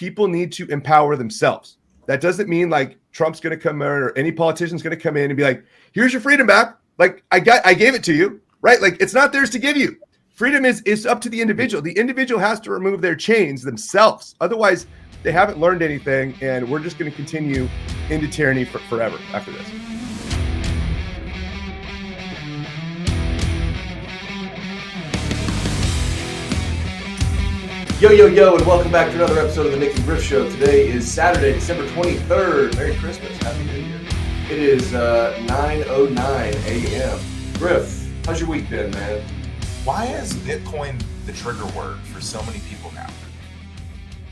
people need to empower themselves. That doesn't mean like Trump's going to come in or any politician's going to come in and be like, here's your freedom back. Like I gave it to you, right? Like it's not theirs to give you. Freedom is up to the individual. The individual has to remove their chains themselves. Otherwise, they haven't learned anything, and we're just going to continue into tyranny forever after this. Yo, and welcome back to another episode of the Nyc Griff Show. Today is Saturday, December 23rd. Merry Christmas. Happy New Year. It is 9:09 a.m. Griff, how's your week been, man? Why is Bitcoin the trigger word for so many people now?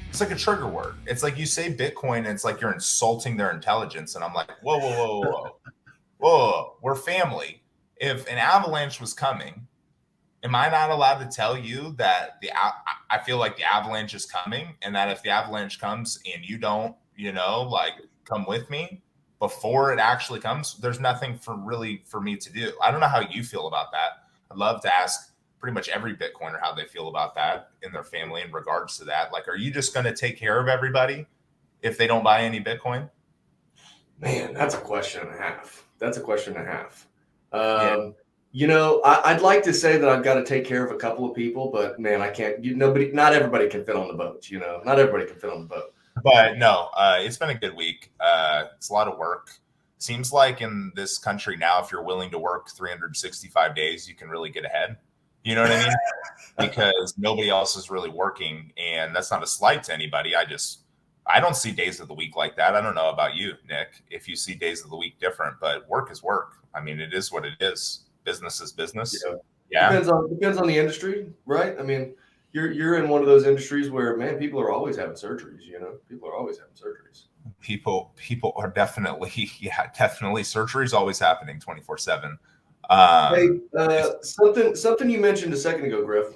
It's like a trigger word. It's like you say Bitcoin and it's like you're insulting their intelligence. And I'm like, whoa, we're family. If an avalanche was coming, am I not allowed to tell you that I feel like the avalanche is coming, and that if the avalanche comes and you don't, like come with me before it actually comes, there's nothing for me to do. I don't know how you feel about that. I'd love to ask pretty much every Bitcoiner how they feel about that in their family in regards to that. Like, are you just going to take care of everybody if they don't buy any Bitcoin? Man, that's a question and a half. Yeah. I'd like to say that I've got to take care of a couple of people, but man, I can't. Not everybody can fit on the boat. Not everybody can fit on the boat. But no, it's been a good week. It's a lot of work. Seems like in this country now, if you're willing to work 365 days, you can really get ahead. You know what I mean? Because nobody else is really working, and that's not a slight to anybody. I don't see days of the week like that. I don't know about you, Nick, if you see days of the week different, but work is work. I mean, it is what it is. Business is business. Yeah. Depends on the industry, right? I mean, you're in one of those industries where, man, people are always having surgeries. People are always having surgeries. People are definitely surgery's always happening 24/7. Something you mentioned a second ago, Griff.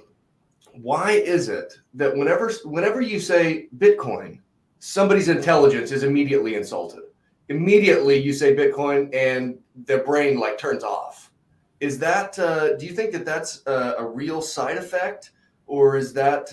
Why is it that whenever you say Bitcoin, somebody's intelligence is immediately insulted? Immediately you say Bitcoin and their brain like turns off. Is that, do you think that that's a real side effect, or is that,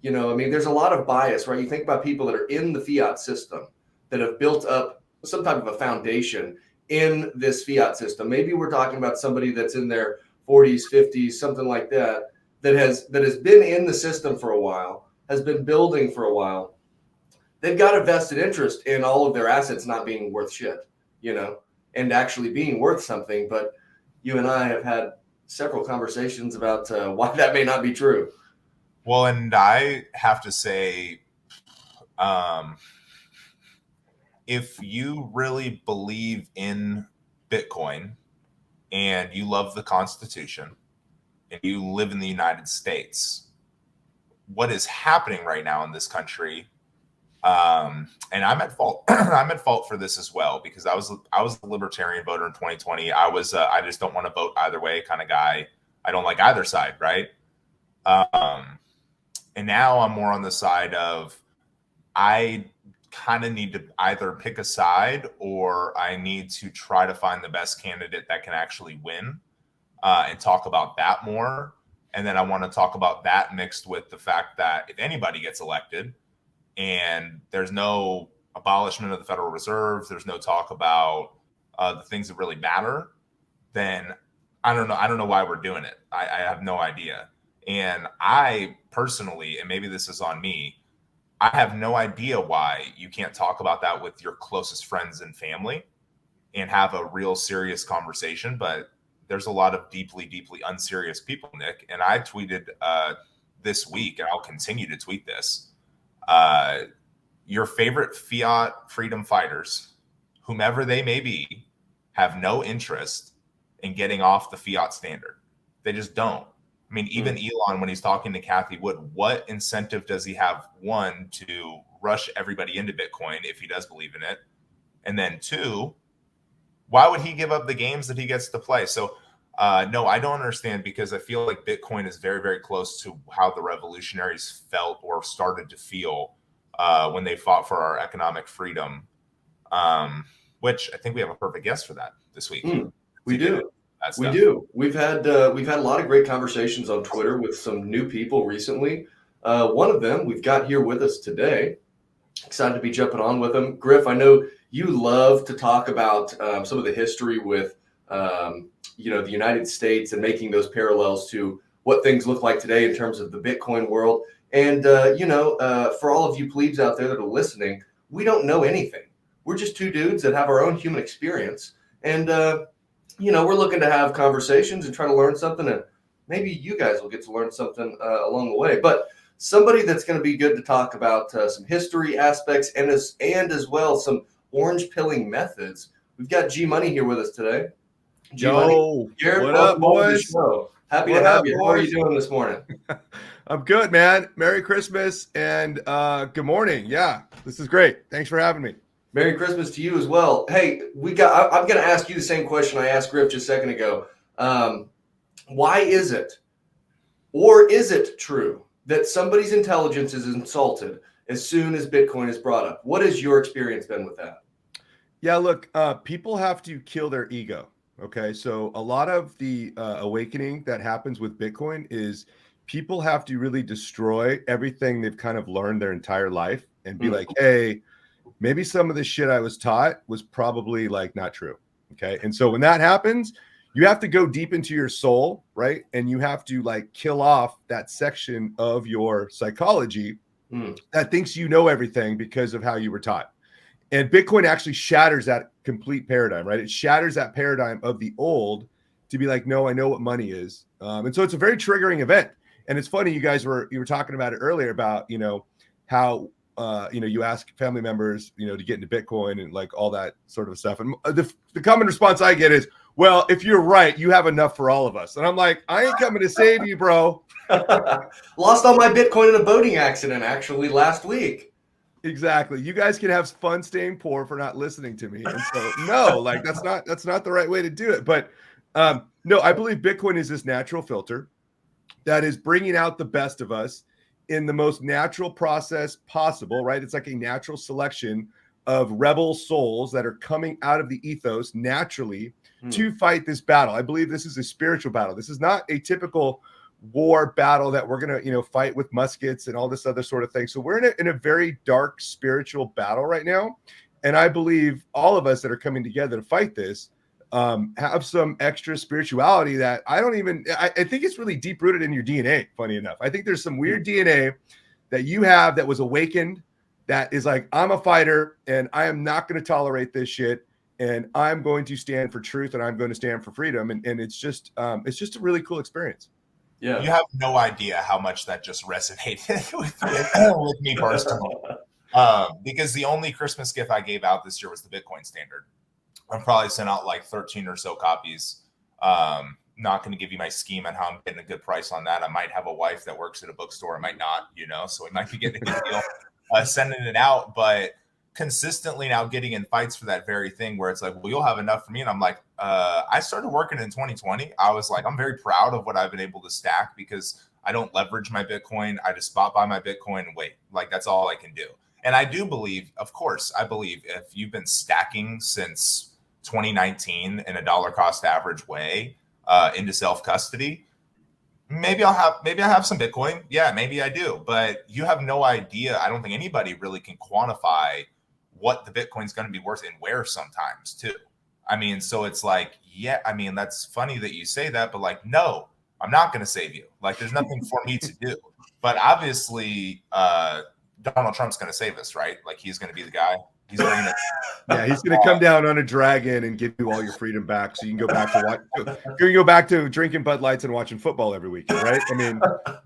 there's a lot of bias, right? You think about people that are in the fiat system that have built up some type of a foundation in this fiat system. Maybe we're talking about somebody that's in their 40s, 50s, something like that, that has been in the system for a while, has been building for a while. They've got a vested interest in all of their assets not being worth shit, and actually being worth something. But you and I have had several conversations about why that may not be true. Well, and I have to say, if you really believe in Bitcoin and you love the Constitution and you live in the United States, what is happening right now in this country, and I'm at fault. I'm at fault for this as well, because I was a libertarian voter in 2020. I just don't want to vote either way kind of guy. I don't like either side, right? And now I'm more on the side of I kind of need to either pick a side, or I need to try to find the best candidate that can actually win, and talk about that more. And then I want to talk about that mixed with the fact that if anybody gets elected, and there's no abolishment of the Federal Reserve, there's no talk about the things that really matter, then I don't know why we're doing it. I have no idea. And I personally, and maybe this is on me, I have no idea why you can't talk about that with your closest friends and family and have a real serious conversation. But there's a lot of deeply, deeply unserious people, Nick. And I tweeted this week, and I'll continue to tweet this. Your favorite fiat freedom fighters, whomever they may be, have no interest in getting off the fiat standard. They just don't. I mean, even Elon, when he's talking to Cathie Wood, what incentive does he have, one, to rush everybody into Bitcoin if he does believe in it? And then two, why would he give up the games that he gets to play? So no, I don't understand, because I feel like Bitcoin is very, very close to how the revolutionaries felt or started to feel when they fought for our economic freedom, which I think we have a perfect guest for that this week. We do. We've had a lot of great conversations on Twitter with some new people recently. One of them we've got here with us today. Excited to be jumping on with him. Griff, I know you love to talk about some of the history with, the United States and making those parallels to what things look like today in terms of the Bitcoin world. And, for all of you plebes out there that are listening, we don't know anything. We're just two dudes that have our own human experience. And, we're looking to have conversations and try to learn something. And maybe you guys will get to learn something along the way. But somebody that's going to be good to talk about some history aspects and as well some orange pilling methods. We've got GMONEY here with us today. Yo, Jared, what up, boys? Happy to have you. How are you doing this morning? I'm good, man. Merry Christmas and good morning. Yeah, this is great. Thanks for having me. Merry Christmas to you as well. Hey, I'm going to ask you the same question I asked Griff just a second ago. Why is it, or is it true that somebody's intelligence is insulted as soon as Bitcoin is brought up? What has your experience been with that? Yeah, look, people have to kill their ego. Okay, so a lot of the awakening that happens with Bitcoin is people have to really destroy everything they've kind of learned their entire life and be like, hey, maybe some of the shit I was taught was probably like not true. Okay, and so when that happens, you have to go deep into your soul, right? And you have to like kill off that section of your psychology that thinks you know everything because of how you were taught. And Bitcoin actually shatters that complete paradigm, right? It shatters that paradigm of the old to be like, no, I know what money is. And so it's a very triggering event. And it's funny, you were talking about it earlier about, how, you ask family members, to get into Bitcoin and like all that sort of stuff. And the common response I get is, well, if you're right, you have enough for all of us. And I'm like, I ain't coming to save you, bro. Lost all my Bitcoin in a boating accident actually last week. Exactly. You guys can have fun staying poor for not listening to me. And so, no, like that's not the right way to do it. But no, I believe Bitcoin is this natural filter that is bringing out the best of us in the most natural process possible, right? It's like a natural selection of rebel souls that are coming out of the ethos naturally to fight this battle. I believe this is a spiritual battle. This is not a typical war battle that we're going to, fight with muskets and all this other sort of thing. So we're in a very dark spiritual battle right now. And I believe all of us that are coming together to fight this have some extra spirituality that I think it's really deep rooted in your DNA. Funny enough, I think there's some weird DNA that you have that was awakened that is like, I'm a fighter and I am not going to tolerate this shit. And I'm going to stand for truth and I'm going to stand for freedom. And it's just a really cool experience. Yeah. You have no idea how much that just resonated with me personally. Because the only Christmas gift I gave out this year was the Bitcoin standard. I've probably sent out like 13 or so copies. Not going to give you my scheme on how I'm getting a good price on that. I might have a wife that works at a bookstore. I might not, so we might be getting a good deal sending it out. But consistently now getting in fights for that very thing where it's like, well, you'll have enough for me. And I'm like, I started working in 2020. I was like, I'm very proud of what I've been able to stack because I don't leverage my Bitcoin. I just spot buy my Bitcoin and wait. Like, that's all I can do. And I do believe, of course, if you've been stacking since 2019 in a dollar cost average way into self-custody, maybe I have some Bitcoin. Yeah, maybe I do. But you have no idea. I don't think anybody really can quantify what the Bitcoin's going to be worth and where sometimes too. I mean, so it's like, yeah, I mean, that's funny that you say that, but like, no, I'm not going to save you. Like, there's nothing for me to do. But obviously, Donald Trump's going to save us, right? Like, he's going to be the guy. He's bringing it. Yeah, he's going to come down on a dragon and give you all your freedom back, so you can go back to drinking Bud Lights and watching football every weekend, right? I mean,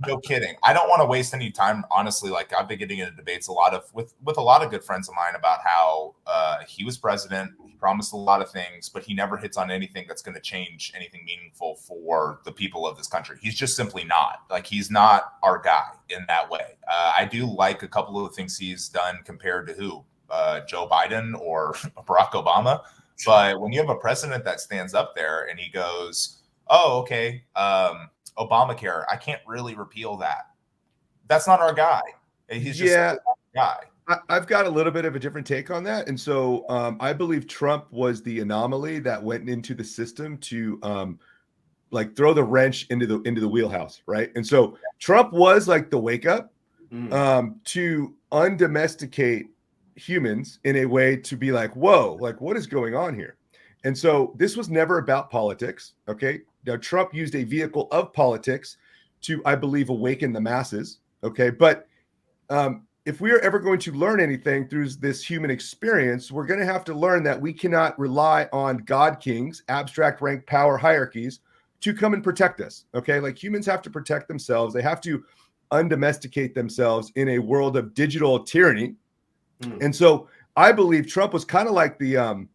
no kidding. I don't want to waste any time, honestly. Like, I've been getting into debates with a lot of good friends of mine about how he was president. He promised a lot of things, but he never hits on anything that's going to change anything meaningful for the people of this country. He's just simply not. Like, he's not our guy in that way. I do like a couple of the things he's done compared to who? Joe Biden or Barack Obama. But when you have a president that stands up there and he goes, oh, okay, Obamacare, I can't really repeal that. That's not our guy. He's just a guy. I've got a little bit of a different take on that. And so I believe Trump was the anomaly that went into the system to like throw the wrench into the wheelhouse, right? And so Trump was like the wake up, to undomesticate humans in a way to be like, whoa, like what is going on here? And so this was never about politics. Okay. Now, Trump used a vehicle of politics to, I believe, awaken the masses. Okay. But if we are ever going to learn anything through this human experience, we're going to have to learn that we cannot rely on God kings, abstract rank power hierarchies to come and protect us. Okay. Like humans have to protect themselves. They have to undomesticate themselves in a world of digital tyranny. And so I believe Trump was kind of like the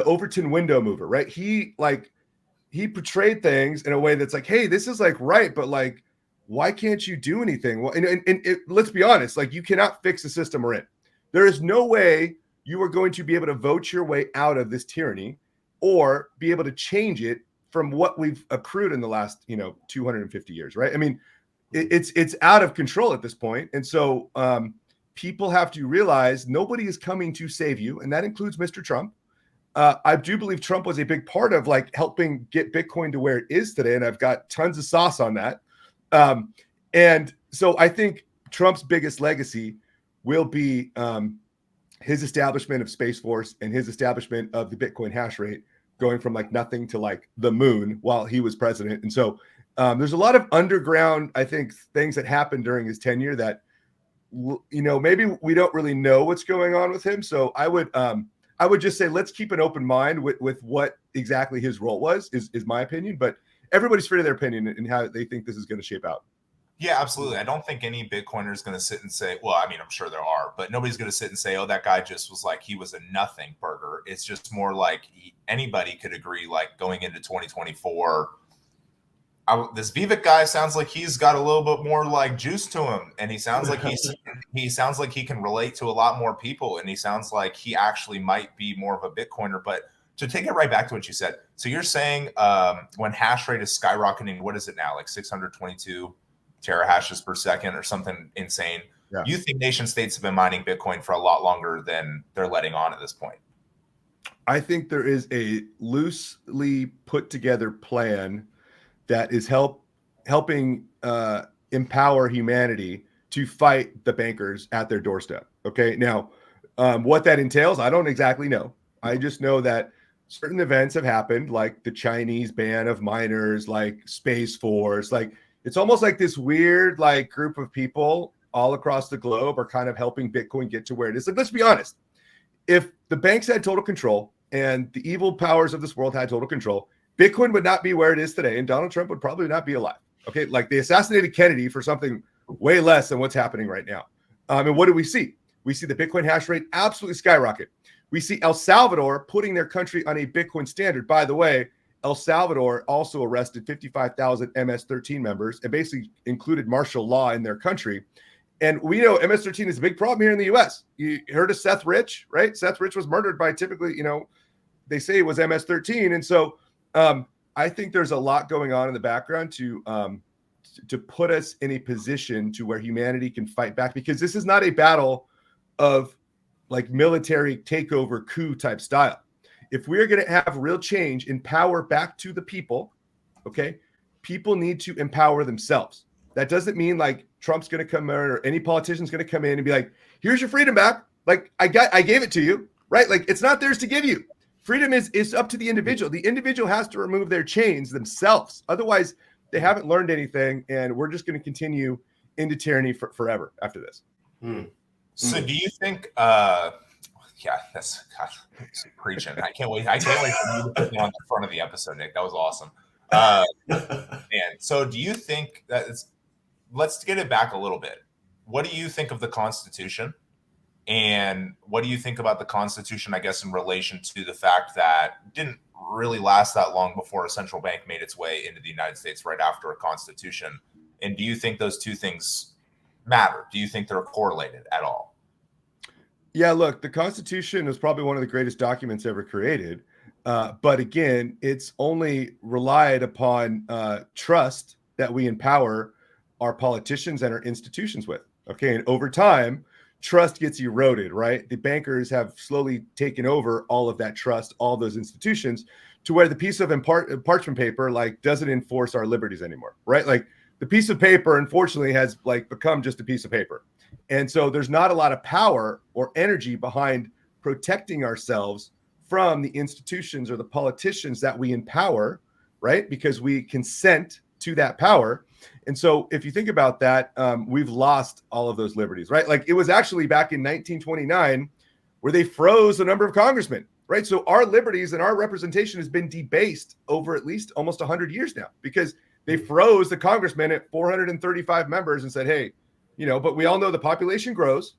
Overton window mover, right? He portrayed things in a way that's like, hey, this is like right, but like, why can't you do anything? Well, let's be honest, like you cannot fix the system we're in. There is no way you are going to be able to vote your way out of this tyranny or be able to change it from what we've accrued in the last, 250 years, right? I mean, it's out of control at this point. And so people have to realize nobody is coming to save you. And that includes Mr. Trump. I do believe Trump was a big part of like helping get Bitcoin to where it is today. And I've got tons of sauce on that. And so I think Trump's biggest legacy will be his establishment of Space Force and his establishment of the Bitcoin hash rate going from like nothing to like the moon while he was president. And so there's a lot of underground, I think, things that happened during his tenure that, maybe we don't really know what's going on with him. So I would just say, let's keep an open mind with what exactly his role was, is my opinion. But everybody's free to their opinion and how they think this is going to shape out. Yeah, absolutely. I don't think any Bitcoiner is going to sit and say, well, I mean, I'm sure there are, but nobody's going to sit and say, oh, that guy just was like, he was a nothing burger. It's just more like anybody could agree, like going into 2024, this Vivek guy sounds like he's got a little bit more like juice to him. And he sounds like he sounds like he can relate to a lot more people. And he sounds like he actually might be more of a Bitcoiner. But to take it right back to what you said. So you're saying when hash rate is skyrocketing, what is it now? Like 622 terahashes per second or something insane. Yeah. You think nation states have been mining Bitcoin for a lot longer than they're letting on at this point? I think there is a loosely put together plan that is helping empower humanity to fight the bankers at their doorstep. Okay. Now, what that entails, I don't exactly know. I just know that certain events have happened, like the Chinese ban of miners, like Space Force, like it's almost like this weird like group of people all across the globe are kind of helping Bitcoin get to where it is. Like, let's be honest. If the banks had total control and the evil powers of this world had total control, Bitcoin would not be where it is today, and Donald Trump would probably not be alive. Okay, like they assassinated Kennedy for something way less than what's happening right now. And what do we see? We see the Bitcoin hash rate absolutely skyrocket. We see El Salvador putting their country on a Bitcoin standard. By the way, El Salvador also arrested 55,000 MS-13 members and basically included martial law in their country. And we know MS-13 is a big problem here in the U.S. You heard of Seth Rich, right? Seth Rich was murdered by typically, they say it was MS-13. And so I think there's a lot going on in the background to put us in a position to where humanity can fight back, because this is not a battle of like military takeover coup type style. If we're going to have real change in power back to the people, okay, people need to empower themselves. That doesn't mean like Trump's going to come in or any politician's going to come in and be like, here's your freedom back. Like I gave it to you, right? Like it's not theirs to give you. Freedom is up to the individual. The individual has to remove their chains themselves. Otherwise, they haven't learned anything, and we're just going to continue into tyranny forever after this. So do you think yeah, that's preaching. I can't wait. I can't wait for you to put me on the front of the episode, Nick. That was awesome. And so do you think that let's get it back a little bit. What do you think of the Constitution? And what do you think about the Constitution, I guess, in relation to the fact that it didn't really last that long before a central bank made its way into the United States right after a constitution? And do you think those two things matter? Do you think they're correlated at all? Yeah, look, the Constitution is probably one of the greatest documents ever created. But again, it's only relied upon trust that we empower our politicians and our institutions with. Okay. And over time, trust gets eroded, right? The bankers have slowly taken over all of that trust, all those institutions, to where the piece of parchment paper like doesn't enforce our liberties anymore, right? Like the piece of paper, unfortunately, has like become just a piece of paper. And so there's not a lot of power or energy behind protecting ourselves from the institutions or the politicians that we empower, right? Because we consent to that power. And so if you think about that, we've lost all of those liberties, right? Like it was actually back in 1929 where they froze a number of congressmen, right? So our liberties and our representation has been debased over at least almost 100 years now because they froze the congressmen at 435 members and said, hey, but we all know the population grows.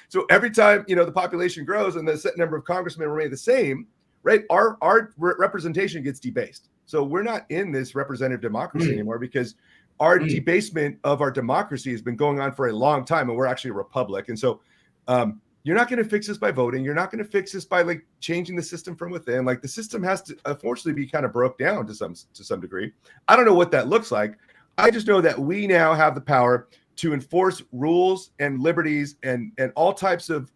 So every time, the population grows and the set number of congressmen remain the same, right? Our representation gets debased. So we're not in this representative democracy anymore because our debasement of our democracy has been going on for a long time, and we're actually a republic. And so you're not going to fix this by voting. You're not going to fix this by like changing the system from within. Like the system has to unfortunately be kind of broke down to some degree. I don't know what that looks like. I just know that we now have the power to enforce rules and liberties and all types of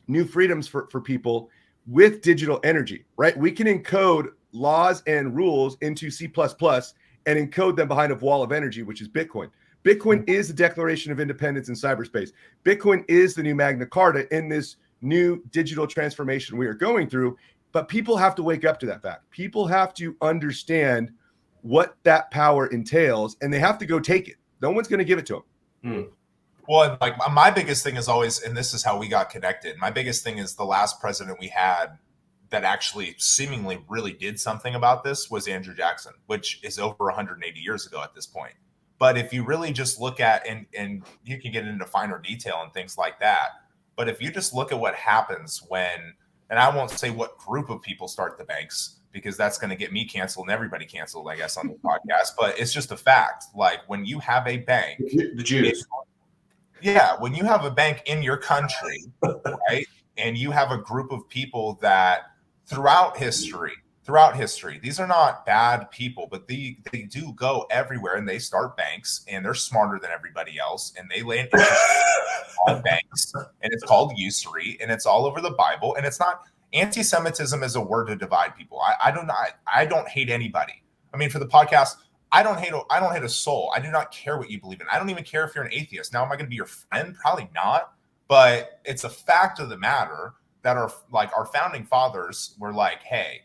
new freedoms for people with digital energy, right? We can encode laws and rules into C++ and encode them behind a wall of energy, which is Bitcoin. Bitcoin is the Declaration of Independence in cyberspace. Bitcoin is the new Magna Carta in this new digital transformation we are going through. But people have to wake up to that fact. People have to understand what that power entails, and they have to go take it. No one's going to give it to them. Well, like my biggest thing is always, and this is how we got connected. My biggest thing is the last president we had that actually seemingly really did something about this was Andrew Jackson, which is over 180 years ago at this point. But if you really just look at, and you can get into finer detail and things like that, but if you just look at what happens when, and I won't say what group of people start the banks, because that's going to get me canceled and everybody canceled, I guess, on the podcast. But it's just a fact. Like when you have a bank, the Jews. When you have a bank in your country, right, and you have a group of people that throughout history, these are not bad people, but they do go everywhere and they start banks and they're smarter than everybody else and they land on banks and it's called usury and it's all over the Bible and it's not. Anti-Semitism is a word to divide people. I don't hate anybody. I mean, for the podcast, I don't hate a soul. I do not care what you believe in. I don't even care if you're an atheist. Now, am I going to be your friend? Probably not. But it's a fact of the matter that our founding fathers were like, hey,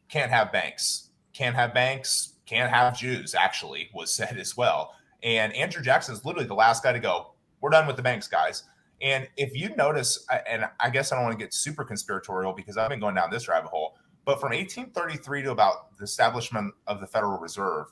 can't have banks, can't have Jews, actually was said as well. And Andrew Jackson is literally the last guy to go, we're done with the banks, guys. And if you notice, and I guess I don't want to get super conspiratorial because I've been going down this rabbit hole, but from 1833 to about the establishment of the Federal Reserve,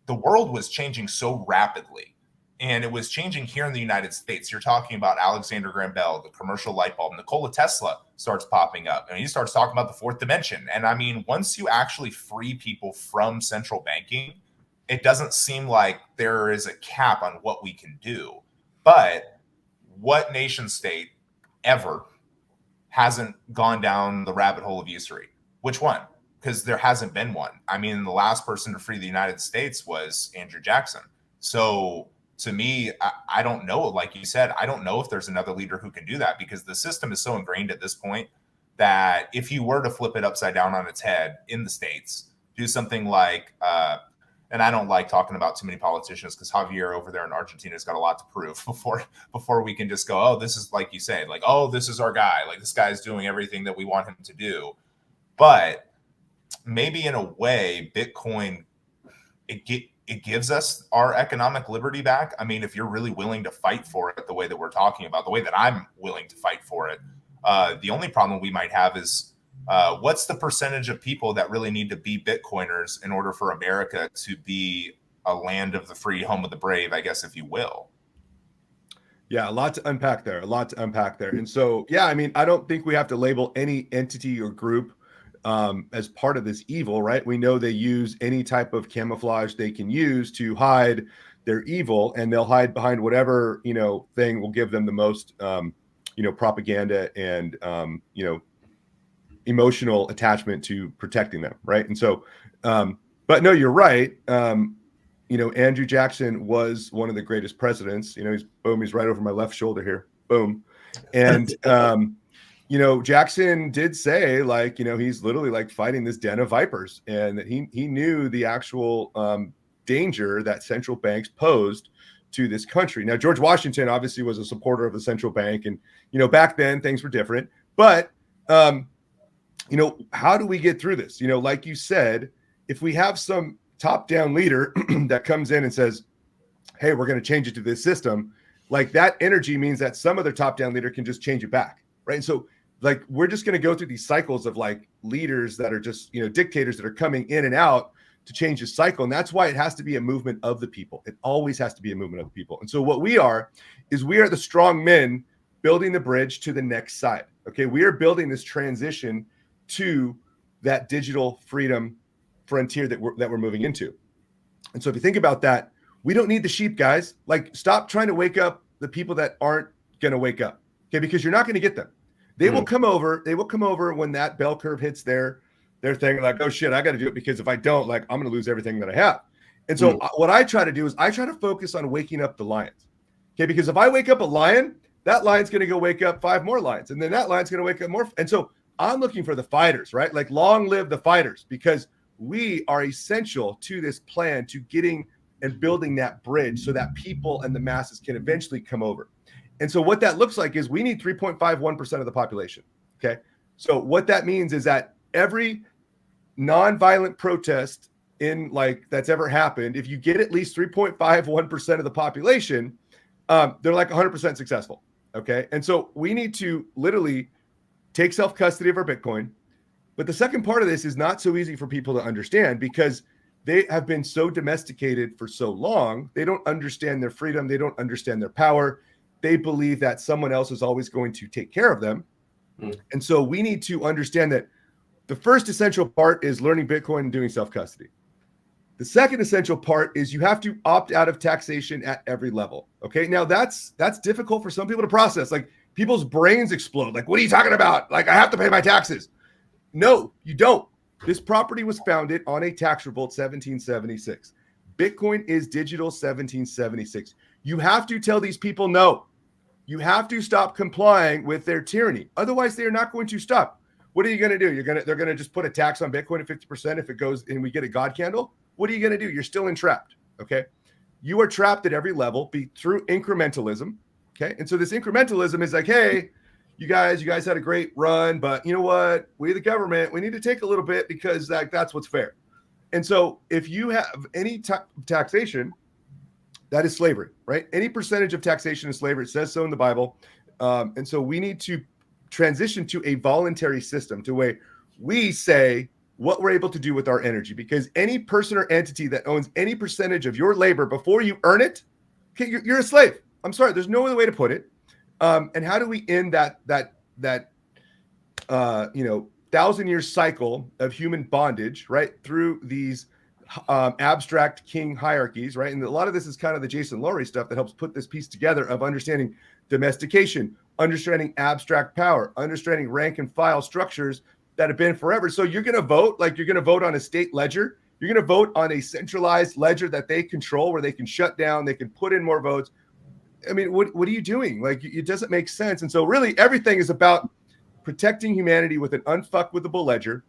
the world was changing so rapidly. And it was changing here in the United States. You're talking about Alexander Graham Bell, the commercial light bulb. Nikola Tesla starts popping up. And he starts talking about the fourth dimension. And I mean, once you actually free people from central banking, it doesn't seem like there is a cap on what we can do. But what nation state ever hasn't gone down the rabbit hole of usury? Which one? Because there hasn't been one. I mean, the last person to free the United States was Andrew Jackson. So to me, I don't know. Like you said, I don't know if there's another leader who can do that because the system is so ingrained at this point that if you were to flip it upside down on its head in the States, do something like, and I don't like talking about too many politicians because Javier over there in Argentina has got a lot to prove before we can just go, oh, this is like you say, like, oh, this is our guy. Like this guy's doing everything that we want him to do. But maybe in a way, Bitcoin, it gives us our economic liberty back. I mean, if you're really willing to fight for it the way that we're talking about, the way that I'm willing to fight for it, the only problem we might have is what's the percentage of people that really need to be Bitcoiners in order for America to be a land of the free, home of the brave, I guess, if you will. Yeah, a lot to unpack there, And so, yeah, I mean, I don't think we have to label any entity or group as part of this evil, right? We know they use any type of camouflage they can use to hide their evil, and they'll hide behind whatever, thing will give them the most, propaganda and, emotional attachment to protecting them, right? And so, but no, you're right. Andrew Jackson was one of the greatest presidents. He's right over my left shoulder here. Boom. And, Jackson did say, like, he's literally like fighting this den of vipers, and that he knew the actual, danger that central banks posed to this country. Now, George Washington obviously was a supporter of the central bank, and back then things were different. But how do we get through this? Like you said, if we have some top-down leader that comes in and says, "Hey, we're going to change it to this system," like that energy means that some other top-down leader can just change it back, right? And so, like, we're just going to go through these cycles of like leaders that are just dictators that are coming in and out to change the cycle. And that's why it has to be a movement of the people. It always has to be a movement of the people. And so what we are the strong men building the bridge to the next side. Okay. We are building this transition to that digital freedom frontier that we're moving into. And so if you think about that, we don't need the sheep, guys. Like, stop trying to wake up the people that aren't going to wake up. Okay. Because you're not going to get them. They will come over. They will come over when that bell curve hits their thing, like, oh shit, I got to do it, because if I don't, like, I'm going to lose everything that I have. And so what I try to do is I try to focus on waking up the lions. Okay. Because if I wake up a lion, that lion's going to go wake up 5 more lions. And then that lion's going to wake up more. And so I'm looking for the fighters, right? Like, long live the fighters, because we are essential to this plan, to getting and building that bridge so that people and the masses can eventually come over. And so what that looks like is we need 3.51% of the population. Okay. So what that means is that every nonviolent protest that's ever happened, if you get at least 3.51% of the population, they're like 100% successful. Okay. And so we need to literally take self-custody of our Bitcoin. But the second part of this is not so easy for people to understand, because they have been so domesticated for so long. They don't understand their freedom. They don't understand their power. They believe that someone else is always going to take care of them. And so we need to understand that the first essential part is learning Bitcoin and doing self-custody. The second essential part is you have to opt out of taxation at every level. Okay. Now that's difficult for some people to process. Like, people's brains explode. Like, what are you talking about? Like, I have to pay my taxes. No, you don't. This property was founded on a tax revolt 1776. Bitcoin is digital 1776. You have to tell these people no. You have to stop complying with their tyranny. Otherwise, they are not going to stop. What are you going to do? They're going to just put a tax on Bitcoin at 50% if it goes and we get a God candle. What are you going to do? You're still entrapped. Okay. You are trapped at every level through incrementalism. Okay. And so this incrementalism is like, hey, you guys had a great run, but you know what? We, the government, we need to take a little bit, because that's what's fair. And so if you have any taxation, that is slavery, right? Any percentage of taxation is slavery. It says so in the Bible. And so we need to transition to a voluntary system, to where we say what we're able to do with our energy, because any person or entity that owns any percentage of your labor before you earn it, okay, you're a slave. I'm sorry, there's no other way to put it. And how do we end that 1,000-year cycle of human bondage, right, through these abstract king hierarchies, right? And a lot of this is kind of the Jason Lowery stuff that helps put this piece together of understanding domestication, understanding abstract power, understanding rank and file structures that have been forever. So you're going to vote, like, you're going to vote on a state ledger. You're going to vote on a centralized ledger that they control, where they can shut down, they can put in more votes. I mean, what are you doing? Like, it doesn't make sense. And so really everything is about protecting humanity with an unfuckwithable ledger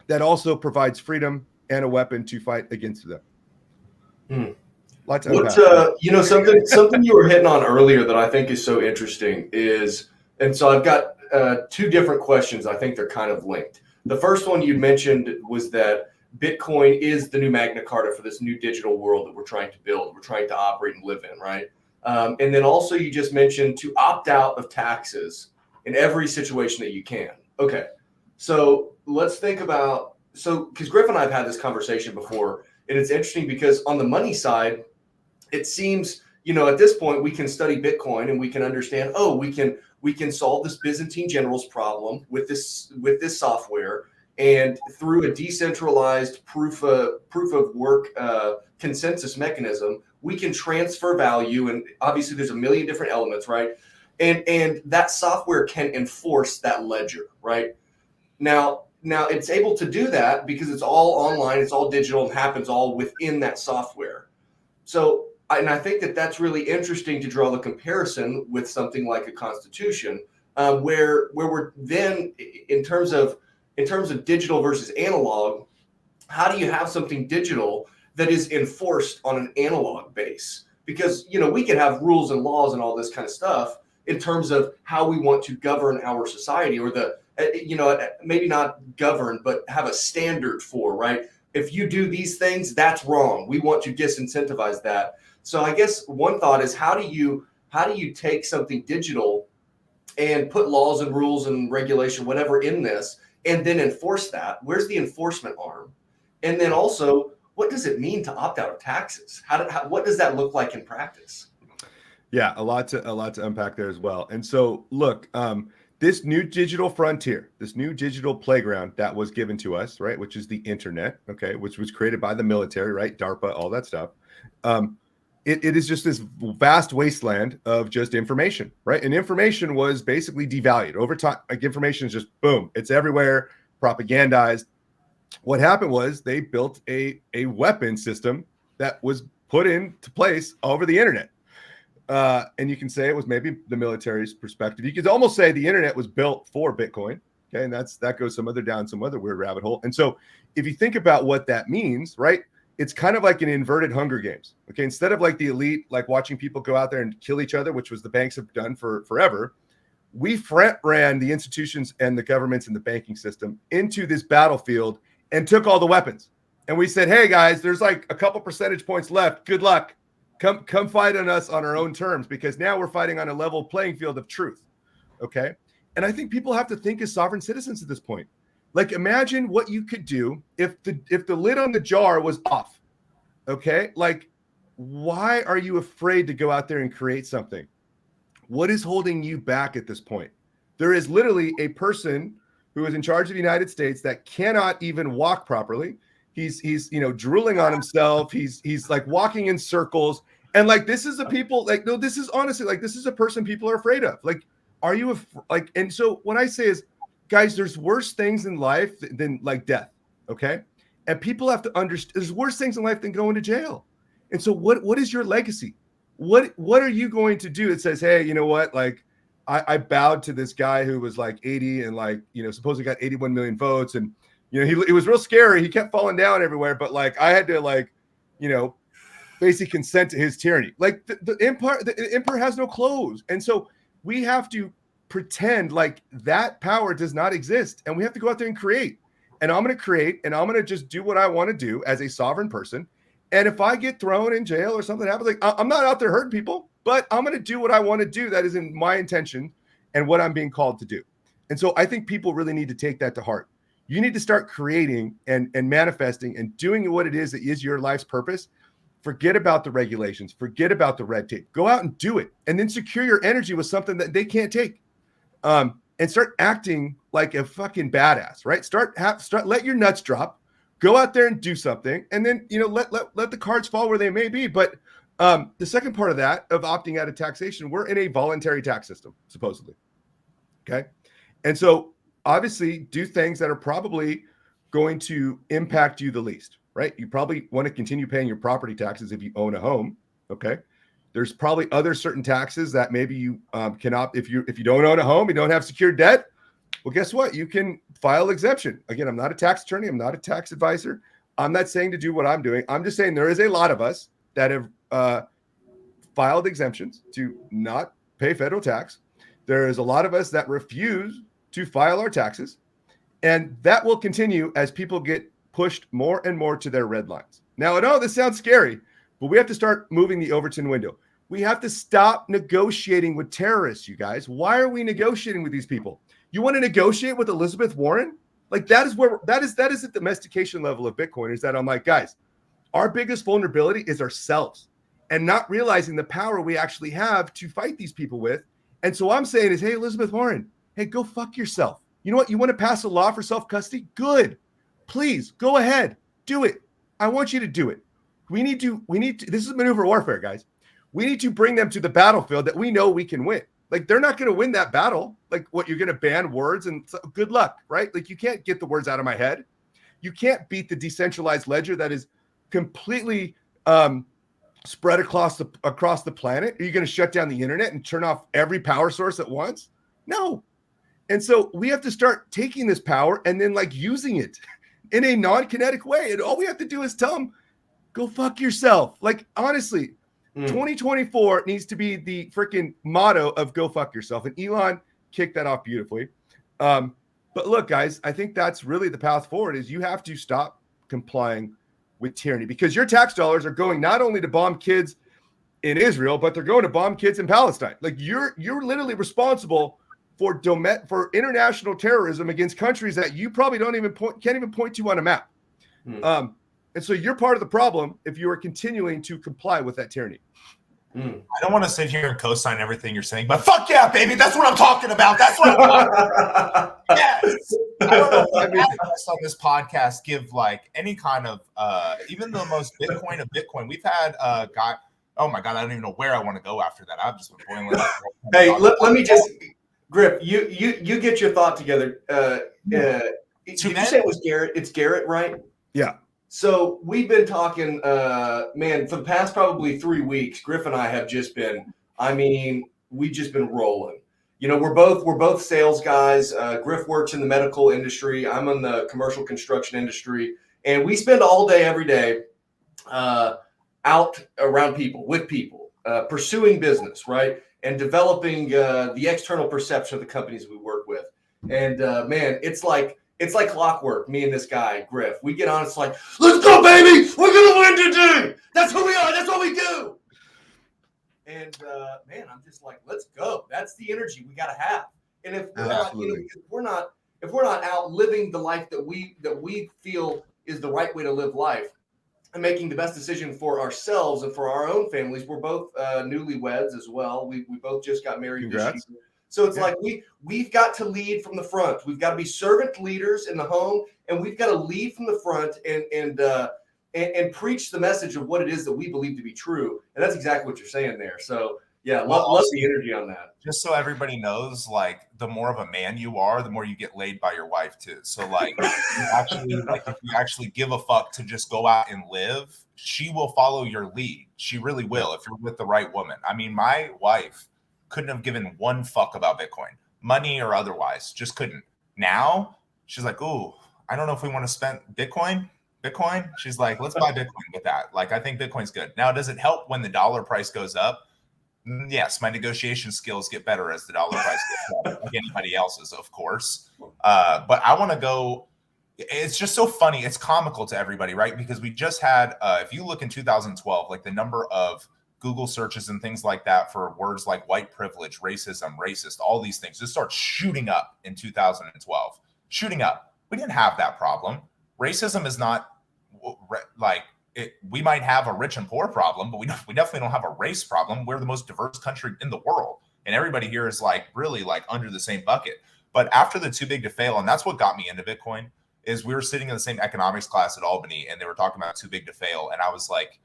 that also provides freedom and a weapon to fight against them. Lots of something you were hitting on earlier that I think is so interesting is, and so I've got 2 different questions. I think they're kind of linked. The first one you mentioned was that Bitcoin is the new Magna Carta for this new digital world that we're trying to build, we're trying to operate and live in, right? And then also you just mentioned to opt out of taxes in every situation that you can. Okay. So let's think about, because Griff and I have had this conversation before, and it's interesting because on the money side, it seems, at this point we can study Bitcoin and we can understand, we can solve this Byzantine generals problem with this software, and through a decentralized proof of work consensus mechanism, we can transfer value. And obviously there's a million different elements, right? And that software can enforce that ledger, right? Now it's able to do that because it's all online, it's all digital, and happens all within that software. So, and I think that that's really interesting to draw the comparison with something like a constitution, where we're then in terms of digital versus analog. How do you have something digital that is enforced on an analog base. Because, you know, we can have rules and laws and all this kind of stuff in terms of how we want to govern our society, or the, you know, maybe not govern, but have a standard for, right? If you do these things, that's wrong. We want to disincentivize that. So I guess one thought is, how do you take something digital and put laws and rules and regulation, whatever, in this, and then enforce that? Where's the enforcement arm? And then also, what does it mean to opt out of taxes? What does that look like in practice? Yeah, a lot to unpack there as well. And so, look, this new digital frontier, this new digital playground that was given to us, right, which is the internet, okay, which was created by the military, right, DARPA, all that stuff. It is just this vast wasteland of just information, right? And information was basically devalued over time. Like, information is just boom, it's everywhere, propagandized. What happened was they built a weapon system that was put into place over the internet. And you can say it was maybe the military's perspective. You could almost say the internet was built for Bitcoin. Okay. And that goes down some other weird rabbit hole. And so if you think about what that means, right, it's kind of like an inverted Hunger Games. Okay. Instead of like the elite, like watching people go out there and kill each other, which was the banks have done for forever, we front ran the institutions and the governments and the banking system into this battlefield and took all the weapons. And we said, hey guys, there's like a couple percentage points left. Good luck. Come fight on us on our own terms, because now we're fighting on a level playing field of truth. Okay. And I think people have to think as sovereign citizens at this point. Like, imagine what you could do if the lid on the jar was off. Okay. Like, why are you afraid to go out there and create something? What is holding you back at this point? There is literally a person who is in charge of the United States that cannot even walk properly. He's you know, drooling on himself. He's like walking in circles. And like, this is a people, like, no, this is honestly, like, this is a person people are afraid of. Like, are you like, and so what I say is, guys, there's worse things in life than like death. Okay. And people have to understand there's worse things in life than going to jail. And so what is your legacy? What are you going to do that says, hey, you know what? Like, I bowed to this guy who was like 80 and like, you know, supposedly got 81 million votes. And, you know, it was real scary. He kept falling down everywhere, but like, I had to, like, you know, basically consent to his tyranny. Like, the emperor has no clothes. And so we have to pretend like that power does not exist. And we have to go out there and create. And I'm going to create, and I'm going to just do what I want to do as a sovereign person. And if I get thrown in jail or something happens, like, I'm not out there hurting people, but I'm going to do what I want to do. That is in my intention and what I'm being called to do. And so I think people really need to take that to heart. You need to start creating and manifesting and doing what it is that is your life's purpose. Forget about the regulations. Forget about the red tape. Go out and do it. And then secure your energy with something that they can't take. And start acting like a fucking badass, right? Start let your nuts drop. Go out there and do something. And then, you know, let the cards fall where they may be. But the second part of that, of opting out of taxation, we're in a voluntary tax system, supposedly. Okay. And so obviously do things that are probably going to impact you the least, right? You probably want to continue paying your property taxes if you own a home. Okay. There's probably other certain taxes that maybe you cannot, if you don't own a home, you don't have secured debt. Well, guess what? You can file exemption. Again, I'm not a tax attorney. I'm not a tax advisor. I'm not saying to do what I'm doing. I'm just saying there is a lot of us that have filed exemptions to not pay federal tax. There is a lot of us that refuse to file our taxes. And that will continue as people get pushed more and more to their red lines. Now, I know this sounds scary, but we have to start moving the Overton window. We have to stop negotiating with terrorists, you guys. Why are we negotiating with these people? You want to negotiate with Elizabeth Warren? Like, that is the domestication level of Bitcoin, is that I'm like, guys, our biggest vulnerability is ourselves and not realizing the power we actually have to fight these people with. And so I'm saying is, hey, Elizabeth Warren, hey, go fuck yourself. You know what? You want to pass a law for self-custody? Good. Please go ahead. Do it. I want you to do it. We need to, this is maneuver warfare, guys. We need to bring them to the battlefield that we know we can win. Like, they're not going to win that battle. Like, what, you're going to ban words and good luck, right? Like, you can't get the words out of my head. You can't beat the decentralized ledger that is completely spread across the planet. Are you going to shut down the internet and turn off every power source at once? No. And so we have to start taking this power and then like using it in a non-kinetic way. And all we have to do is tell them, go fuck yourself. Like, honestly, 2024 needs to be the freaking motto of go fuck yourself. And Elon kicked that off beautifully. But look, guys, I think that's really the path forward is you have to stop complying with tyranny because your tax dollars are going not only to bomb kids in Israel, but they're going to bomb kids in Palestine. Like you're literally responsible for international terrorism against countries that you probably can't even point to on a map. And so you're part of the problem if you are continuing to comply with that tyranny. I don't want to sit here and co-sign everything you're saying, but fuck yeah, baby, that's what I'm talking about. That's what I'm talking about. Yes. I don't know if on this podcast give like any kind of even the most Bitcoin of Bitcoin. We've had a guy. Oh my God, I don't even know where I want to go after that. I've just been boiling up. Hey, let me just, Griff, you get your thought together. Did you say it was Garrett? It's Garrett, right? Yeah. So we've been talking, man, for the past probably 3 weeks. Griff and I have just been, we've just been rolling. You know, we're both sales guys. Griff works in the medical industry. I'm in the commercial construction industry, and we spend all day, every day, out around people, with people, pursuing business, right, and developing the external perception of the companies we work with. And man, it's like clockwork. Me and this guy, Griff, we get on. It's like, let's go, baby. We're gonna win today. That's who we are. That's what we do. And man, I'm just like, let's go. That's the energy we gotta have. And if we're not, if we're not out living the life that we feel is the right way to live life, and making the best decision for ourselves and for our own families, we're both newlyweds as well. We both just got married. Congrats. This year. So it's like we've got to lead from the front. We've got to be servant leaders in the home, and we've got to lead from the front and preach the message of what it is that we believe to be true. And that's exactly what you're saying there. So yeah, love the energy on that. Just so everybody knows, like the more of a man you are, the more you get laid by your wife too. So like, if you actually give a fuck to just go out and live, she will follow your lead. She really will if you're with the right woman. I mean, my wife couldn't have given one fuck about Bitcoin, money or otherwise, just couldn't. Now she's like, ooh, I don't know if we want to spend Bitcoin. She's like, let's buy Bitcoin with that. Like, I think Bitcoin's good. Now, does it help when the dollar price goes up? Yes, my negotiation skills get better as the dollar price gets up, like anybody else's, of course. But I want to go. It's just so funny. It's comical to everybody, right? Because we just had, if you look in 2012, like the number of Google searches and things like that for words like white privilege, racism, racist, all these things just start shooting up in 2012. Shooting up. We didn't have that problem. Racism is not like it. We might have a rich and poor problem, but we definitely don't have a race problem. We're the most diverse country in the world, and everybody here is like really like under the same bucket. But after the too big to fail, and that's what got me into Bitcoin, is we were sitting in the same economics class at Albany, and they were talking about too big to fail, and I was like,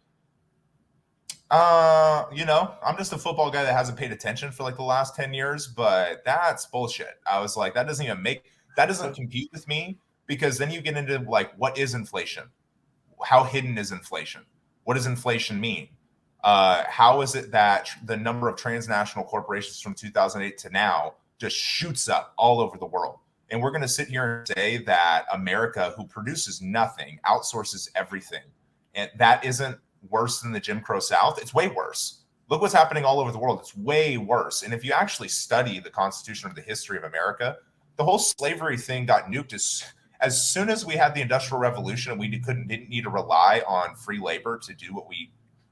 I'm just a football guy that hasn't paid attention for like the last 10 years, but that's bullshit. I was like, that doesn't compute with me, because then you get into like, what is inflation? How hidden is inflation? What does inflation mean? How is it that the number of transnational corporations from 2008 to now just shoots up all over the world? And we're going to sit here and say that America, who produces nothing, outsources everything. And that isn't worse than the Jim Crow South. It's way worse. Look what's happening all over the world. It's way worse. And if you actually study the Constitution or the history of America, the whole slavery thing got nuked as soon as we had the Industrial Revolution, and we didn't need to rely on free labor to do what we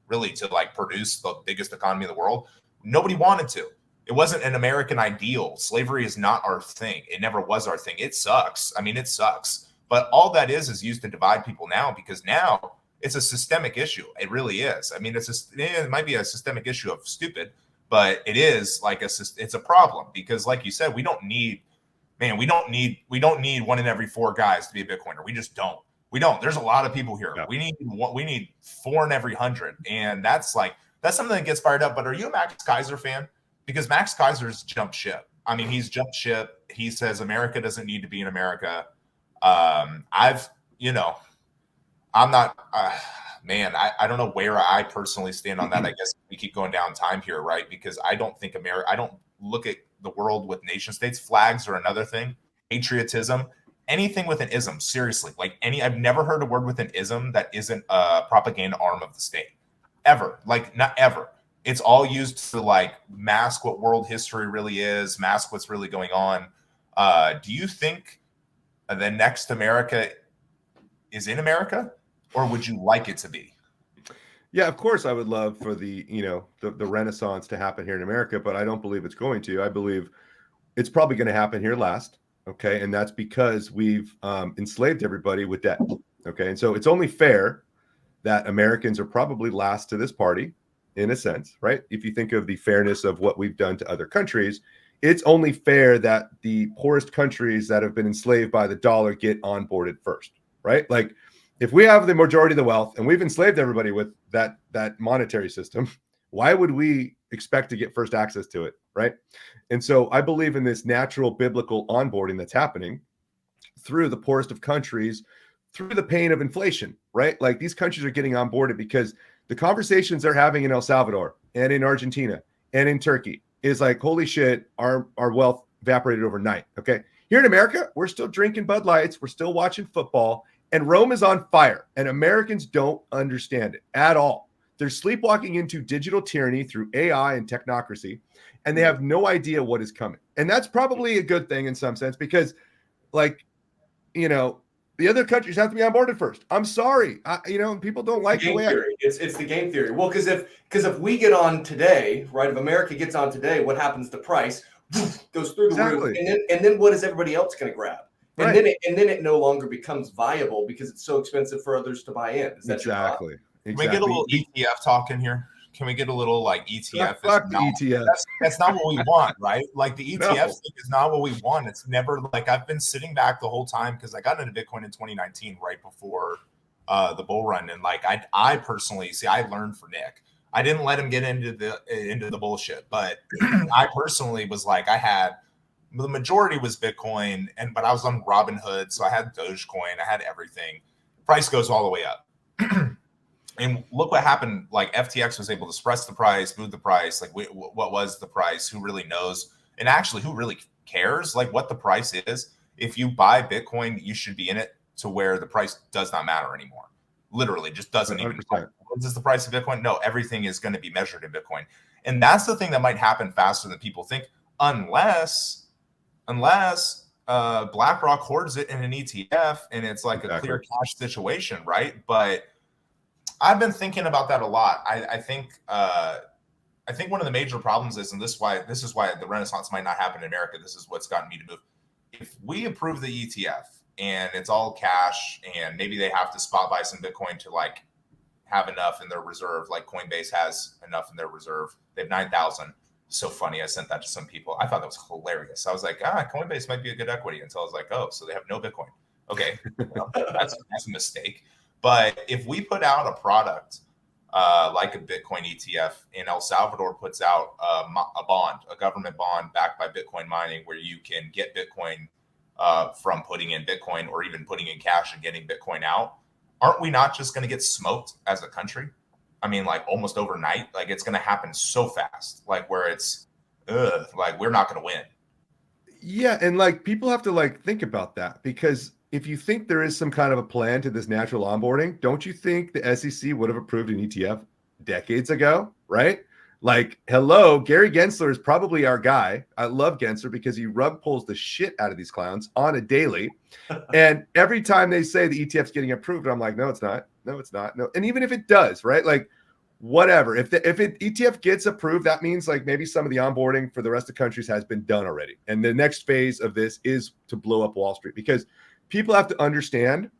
really to like produce the biggest economy in the world. Nobody wanted to. It wasn't an American ideal. Slavery is not our thing. It never was our thing. It sucks. I mean, it sucks. But all that is used to divide people now, because now it's a systemic issue. It really is. I mean, it might be a systemic issue of stupid, but it is like it's a problem, because like you said, we don't need one in every 4 guys to be a Bitcoiner. We just don't. We don't. There's a lot of people here. Yeah. We need 4 in every 100. And that's something that gets fired up. But are you a Max Kaiser fan? Because Max Kaiser's jumped ship. I mean, he's jumped ship. He says America doesn't need to be in America. I'm not, I don't know where I personally stand on that. I guess we keep going down time here, right? Because I don't think I don't look at the world with nation states. Flags are another thing. Patriotism anything with an ism, seriously, like I've never heard a word with an ism that isn't a propaganda arm of the state, ever. Like, not ever. It's all used to like mask what world history really is, mask what's really going on. Do you think the next America is in America, or would you like it to be? Yeah, of course, I would love for the Renaissance to happen here in America, but I don't believe it's going to. I believe it's probably going to happen here last. Okay, and that's because we've enslaved everybody with debt. Okay, and so it's only fair that Americans are probably last to this party, in a sense, right? If you think of the fairness of what we've done to other countries, it's only fair that the poorest countries that have been enslaved by the dollar get onboarded first, right? Like, if we have the majority of the wealth and we've enslaved everybody with that monetary system, why would we expect to get first access to it, right? And so I believe in this natural biblical onboarding that's happening through the poorest of countries, through the pain of inflation, right? Like, these countries are getting onboarded because the conversations they're having in El Salvador and in Argentina and in Turkey is like, holy shit, our wealth evaporated overnight. Okay. Here in America, we're still drinking Bud Lights, we're still watching football, and Rome is on fire, and Americans don't understand it at all. They're sleepwalking into digital tyranny through AI and technocracy, and they have no idea what is coming. And that's probably a good thing in some sense, because, like, the other countries have to be onboarded first. I'm sorry. People don't like the way theory. It's the game theory. Well, because if we get on today, right? If America gets on today, what happens to price? Goes through the roof, and then what is everybody else going to grab? And right. then it no longer becomes viable because it's so expensive for others to buy in. Is that exactly? Can we get a little ETF talk in here? Can we get a little like ETF? Fuck the ETF. That's not what we want, right? Like, the ETF thing is not what we want. It's never like, I've been sitting back the whole time because I got into Bitcoin in 2019, right before the bull run, and like I personally see, I learned from Nick. I didn't let him get into the bullshit, but I personally was like, I had the majority was Bitcoin, but I was on Robinhood, so I had Dogecoin, I had everything. Price goes all the way up. And look what happened. Like, FTX was able to suppress the price, move the price. Like, what was the price? Who really knows? And actually, who really cares? Like, what the price is? If you buy Bitcoin, you should be in it to where the price does not matter anymore. Literally, just doesn't 100%. Even matter. What is the price of Bitcoin? No, everything is going to be measured in Bitcoin. And that's the thing that might happen faster than people think, unless BlackRock hoards it in an ETF and it's like a clear cash situation, right? But I've been thinking about that a lot. I think one of the major problems is, and this is why the Renaissance might not happen in America. This is what's gotten me to move. If we approve the ETF and it's all cash, and maybe they have to spot buy some Bitcoin to like have enough in their reserve, like Coinbase has enough in their reserve. They have 9,000. So funny. I sent that to some people. I thought that was hilarious. I was like, Coinbase might be a good equity, until I was like, oh, so they have no Bitcoin. Okay, well, that's a mistake. But if we put out a product like a Bitcoin ETF, and El Salvador puts out a bond, a government bond backed by Bitcoin mining, where you can get Bitcoin from putting in Bitcoin or even putting in cash and getting Bitcoin out, aren't we not just going to get smoked as a country? I mean, like, almost overnight. Like, it's going to happen so fast, like, where it's like, we're not going to win. Yeah, and like, people have to like think about that, because if you think there is some kind of a plan to this natural onboarding, don't you think the SEC would have approved an ETF decades ago, right? Like, hello, Gary Gensler is probably our guy. I love Gensler because he rug pulls the shit out of these clowns on a daily. And every time they say the ETF's getting approved, I'm like, no, it's not. No, it's not. No. And even if it does, right? Like, whatever. If it ETF gets approved, that means like maybe some of the onboarding for the rest of countries has been done already. And the next phase of this is to blow up Wall Street, because people have to understand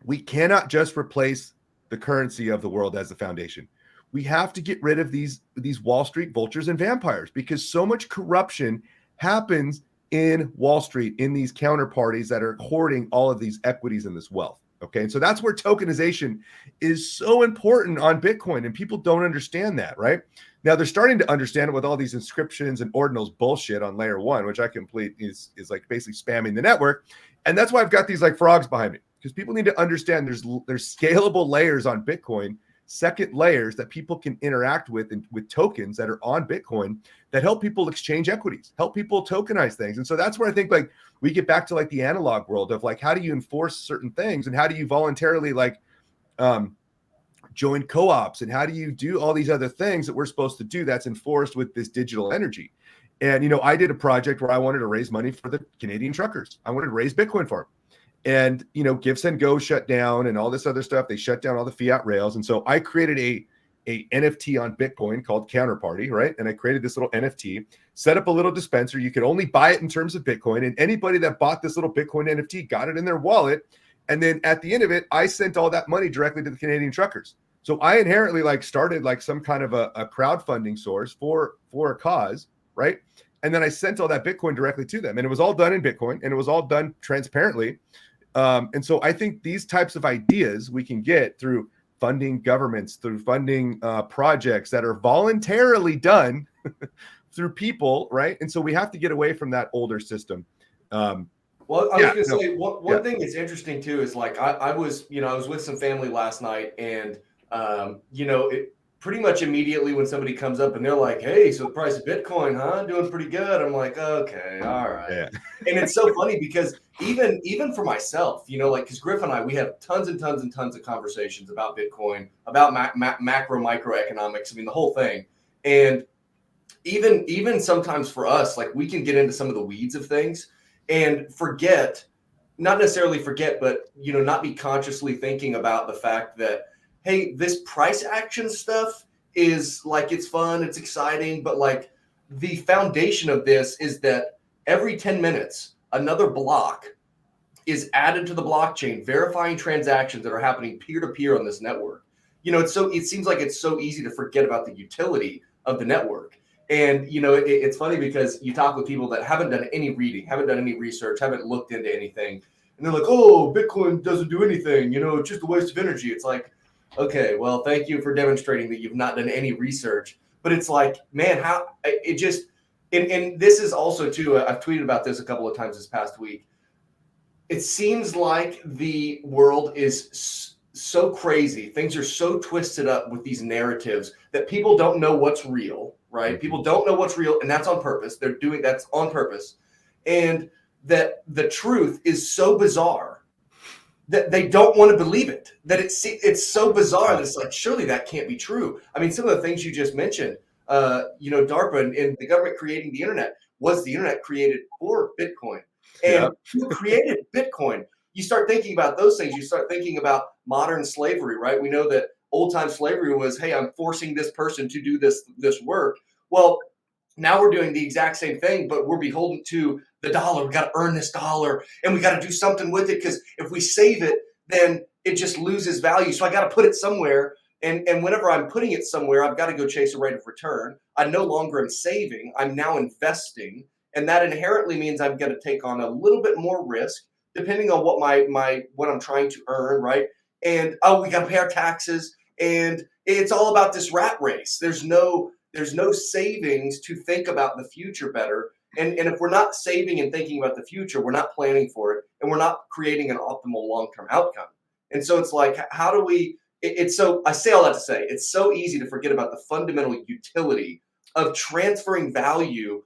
we cannot just replace the currency of the world as the foundation. We have to get rid of these Wall Street vultures and vampires, because so much corruption happens in Wall Street, in these counterparties that are hoarding all of these equities and this wealth. Okay. And so that's where tokenization is so important on Bitcoin. And people don't understand that, right? Now they're starting to understand it with all these inscriptions and ordinals bullshit on layer one, which I complete is like basically spamming the network. And that's why I've got these like frogs behind me, because people need to understand there's scalable layers on Bitcoin second layers that people can interact with, and with tokens that are on Bitcoin that help people exchange equities, help people tokenize things. And so that's where I think like we get back to like the analog world of like, how do you enforce certain things, and how do you voluntarily like join co-ops, and how do you do all these other things that we're supposed to do that's enforced with this digital energy. And, you know, I did a project where I wanted to raise money for the Canadian truckers. I wanted to raise Bitcoin for them. And, you know, Give, Send, Go shut down and all this other stuff. They shut down all the fiat rails. And so I created a NFT on Bitcoin called Counterparty, right? And I created this little NFT, set up a little dispenser. You could only buy it in terms of Bitcoin. And anybody that bought this little Bitcoin NFT got it in their wallet. And then at the end of it, I sent all that money directly to the Canadian truckers. So I inherently like started like some kind of a crowdfunding source for a cause, right? And then I sent all that Bitcoin directly to them. And it was all done in Bitcoin, and it was all done transparently. And so I think these types of ideas we can get through funding governments, through funding projects that are voluntarily done through people, right? And so we have to get away from that older system. Well, I was going to say one thing that's interesting too is like I was with some family last night, and pretty much immediately when somebody comes up and they're like, "Hey, so the price of Bitcoin, huh? Doing pretty good." I'm like, "Okay, all right." Yeah. And it's so funny because even for myself, you know, like because Griff and I, we have tons and tons and tons of conversations about Bitcoin, about macro microeconomics. I mean, the whole thing. And even sometimes for us, like we can get into some of the weeds of things and not necessarily forget, but you know, not be consciously thinking about the fact that, hey, this price action stuff is like, it's fun, it's exciting, but like the foundation of this is that every 10 minutes, another block is added to the blockchain, verifying transactions that are happening peer-to-peer on this network. You know, it seems like it's so easy to forget about the utility of the network. And, you know, it's funny because you talk with people that haven't done any reading, haven't done any research, haven't looked into anything. And they're like, oh, Bitcoin doesn't do anything. You know, it's just a waste of energy. It's like, okay, well, thank you for demonstrating that you've not done any research. But it's like, man, how it just, and this is also too, I've tweeted about this a couple of times this past week. It seems like the world is so crazy. Things are so twisted up with these narratives that people don't know what's real, right? People don't know what's real, and that's on purpose. They're doing that's on purpose. And that the truth is so bizarre that they don't want to believe it, that it's so bizarre that it's like, surely that can't be true. I mean, some of the things you just mentioned, DARPA and the government creating the internet, was the internet created for Bitcoin? And who created Bitcoin? You start thinking about those things. You start thinking about modern slavery, right? We know that old-time slavery was, hey, I'm forcing this person to do this work. Well, now we're doing the exact same thing, but we're beholden to the dollar. We got to earn this dollar, and we got to do something with it, because if we save it, then it just loses value. So I got to put it somewhere, and whenever I'm putting it somewhere, I've got to go chase a rate of return. I no longer am saving. I'm now investing, and that inherently means I've got to take on a little bit more risk, depending on what what I'm trying to earn, right? And we got to pay our taxes, and it's all about this rat race. There's no savings to think about the future better. And if we're not saving and thinking about the future, we're not planning for it, and we're not creating an optimal long-term outcome. And so it's like, how do we, I say all that to say, it's so easy to forget about the fundamental utility of transferring value,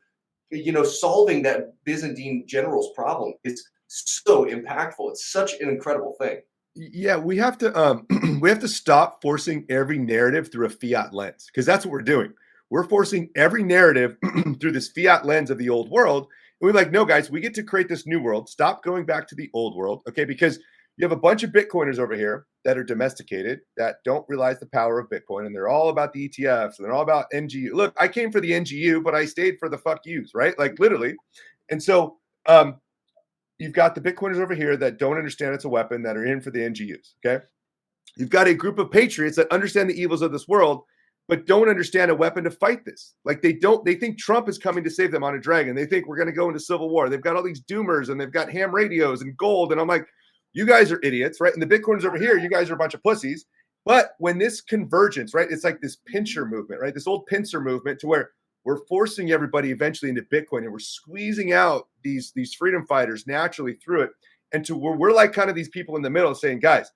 solving that Byzantine general's problem. It's so impactful. It's such an incredible thing. Yeah, we have to stop forcing every narrative through a fiat lens, because that's what we're doing. We're forcing every narrative through this fiat lens of the old world. And we're like, no, guys, we get to create this new world. Stop going back to the old world, okay? Because you have a bunch of Bitcoiners over here that are domesticated, that don't realize the power of Bitcoin, and they're all about the ETFs, and they're all about NGU. Look, I came for the NGU, but I stayed for the fuck yous, right? Like literally. And so you've got the Bitcoiners over here that don't understand it's a weapon, that are in for the NGUs, okay? You've got a group of patriots that understand the evils of this world, but don't understand a weapon to fight this. Like they think Trump is coming to save them on a dragon. They think we're going to go into civil war. They've got all these doomers, and they've got ham radios and gold. And I'm like, you guys are idiots, right? And the Bitcoiners over here, you guys are a bunch of pussies. But when this convergence, right, it's like this pincher movement, right? This old pincer movement, to where we're forcing everybody eventually into Bitcoin, and we're squeezing out these freedom fighters naturally through it. And to where we're like kind of these people in the middle saying, guys,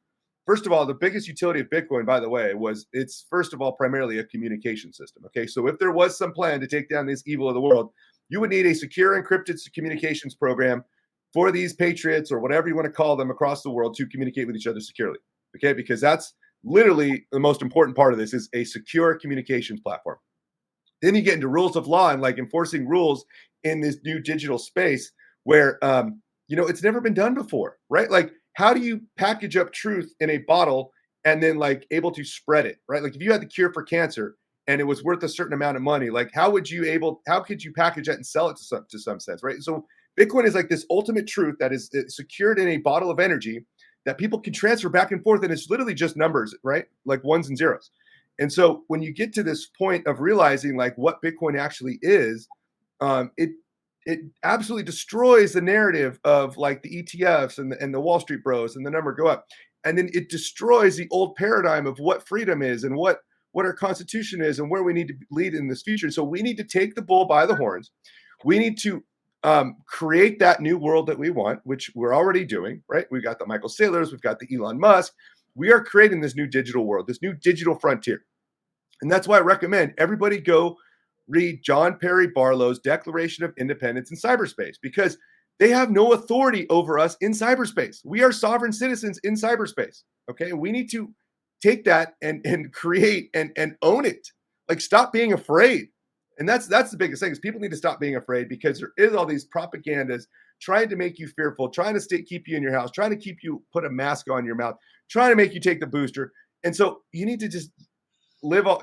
first of all, the biggest utility of Bitcoin, by the way, was it's first of all primarily a communication system. Okay, so if there was some plan to take down this evil of the world, you would need a secure encrypted communications program for these patriots or whatever you want to call them across the world to communicate with each other securely. Okay, because that's literally the most important part of this is a secure communications platform. Then you get into rules of law and like enforcing rules in this new digital space where it's never been done before, right? Like, how do you package up truth in a bottle and then like able to spread it, right? Like if you had the cure for cancer and it was worth a certain amount of money, like how could you package that and sell it to some sense, right? So Bitcoin is like this ultimate truth that is secured in a bottle of energy that people can transfer back and forth. And it's literally just numbers, right? Like ones and zeros. And so when you get to this point of realizing like what Bitcoin actually is, it absolutely destroys the narrative of like the ETFs and the Wall Street bros and the number go up. And then it destroys the old paradigm of what freedom is and what our Constitution is and where we need to lead in this future. So we need to take the bull by the horns. We need to create that new world that we want, which we're already doing, right? We've got the Michael Saylors, we've got the Elon Musk. We are creating this new digital world, this new digital frontier. And that's why I recommend everybody go read John Perry Barlow's Declaration of Independence in Cyberspace, because they have no authority over us in cyberspace. We are sovereign citizens in cyberspace. Okay. We need to take that and create and own it. Like, stop being afraid. And that's the biggest thing is people need to stop being afraid, because there is all these propagandas trying to make you fearful, trying to keep you in your house, trying to keep you put a mask on your mouth, trying to make you take the booster. And so you need to just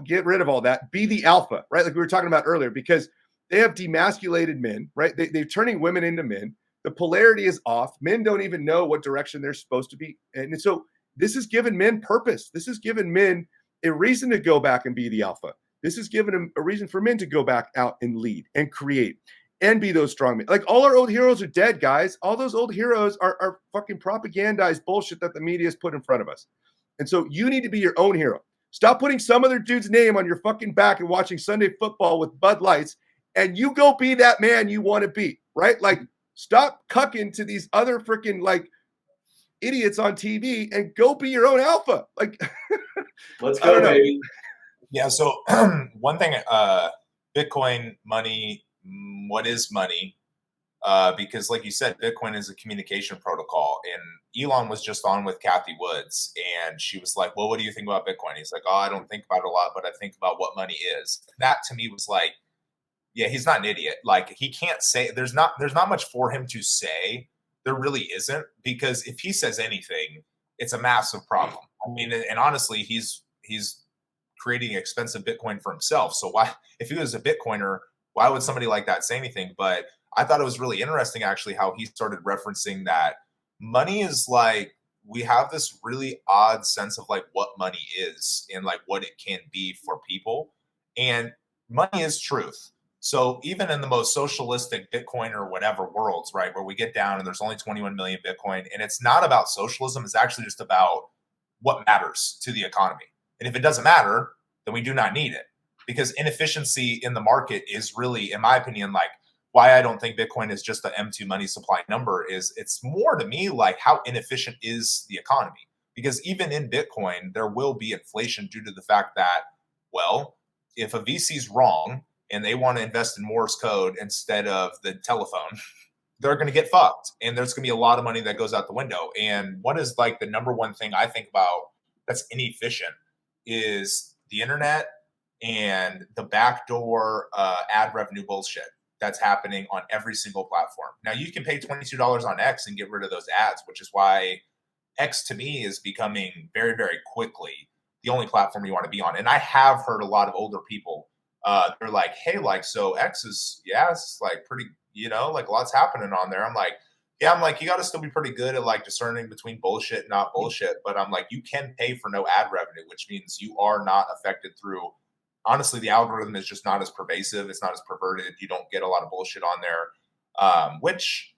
get rid of all that, be the alpha, right? Like we were talking about earlier, because they have demasculated men, right? They're turning women into men. The polarity is off. Men don't even know what direction they're supposed to be. And so this has given men purpose. This has given men a reason to go back and be the alpha. This has given them a reason for men to go back out and lead and create and be those strong men. Like, all our old heroes are dead, guys. All those old heroes are fucking propagandized bullshit that the media has put in front of us. And so you need to be your own hero. Stop putting some other dude's name on your fucking back and watching Sunday football with Bud Lights, and you go be that man you want to be, right? Like, stop cucking to these other freaking like idiots on TV and go be your own alpha. Like, let's go, baby. Yeah. So one thing, Bitcoin money, what is money? Because like you said, Bitcoin is a communication protocol, and Elon was just on with Kathy Woods, and she was like, well, what do you think about Bitcoin? He's like, oh, I don't think about it a lot, but I think about what money is. That to me was like, yeah, he's not an idiot. Like, he can't say, there's not much for him to say. There really isn't, because if he says anything, it's a massive problem. I mean, and honestly, he's creating expensive Bitcoin for himself. So why, if he was a Bitcoiner, why would somebody like that say anything? But I thought it was really interesting, actually, how he started referencing that money is like, we have this really odd sense of like what money is and like what it can be for people. And money is truth. So even in the most socialistic Bitcoin or whatever worlds, right, where we get down and there's only 21 million Bitcoin, and it's not about socialism, it's actually just about what matters to the economy. And if it doesn't matter, then we do not need it, because inefficiency in the market is really, in my opinion, like why I don't think Bitcoin is just the M2 money supply number. Is it's more to me like how inefficient is the economy, because even in Bitcoin, there will be inflation due to the fact that, well, if a VC's wrong and they want to invest in Morse code instead of the telephone, they're going to get fucked. And there's going to be a lot of money that goes out the window. And what is like the number one thing I think about that's inefficient is the internet and the backdoor ad revenue bullshit that's happening on every single platform. Now, you can pay $22 on X and get rid of those ads, which is why X to me is becoming very, very quickly the only platform you want to be on. And I have heard a lot of older people, they're like, hey, like, so X is, yeah, it's like pretty, like lots happening on there. I'm like, yeah, I'm like, you got to still be pretty good at like discerning between bullshit and not bullshit. But I'm like, you can pay for no ad revenue, which means you are not affected through. Honestly, the algorithm is just not as pervasive. It's not as perverted. You don't get a lot of bullshit on there, which,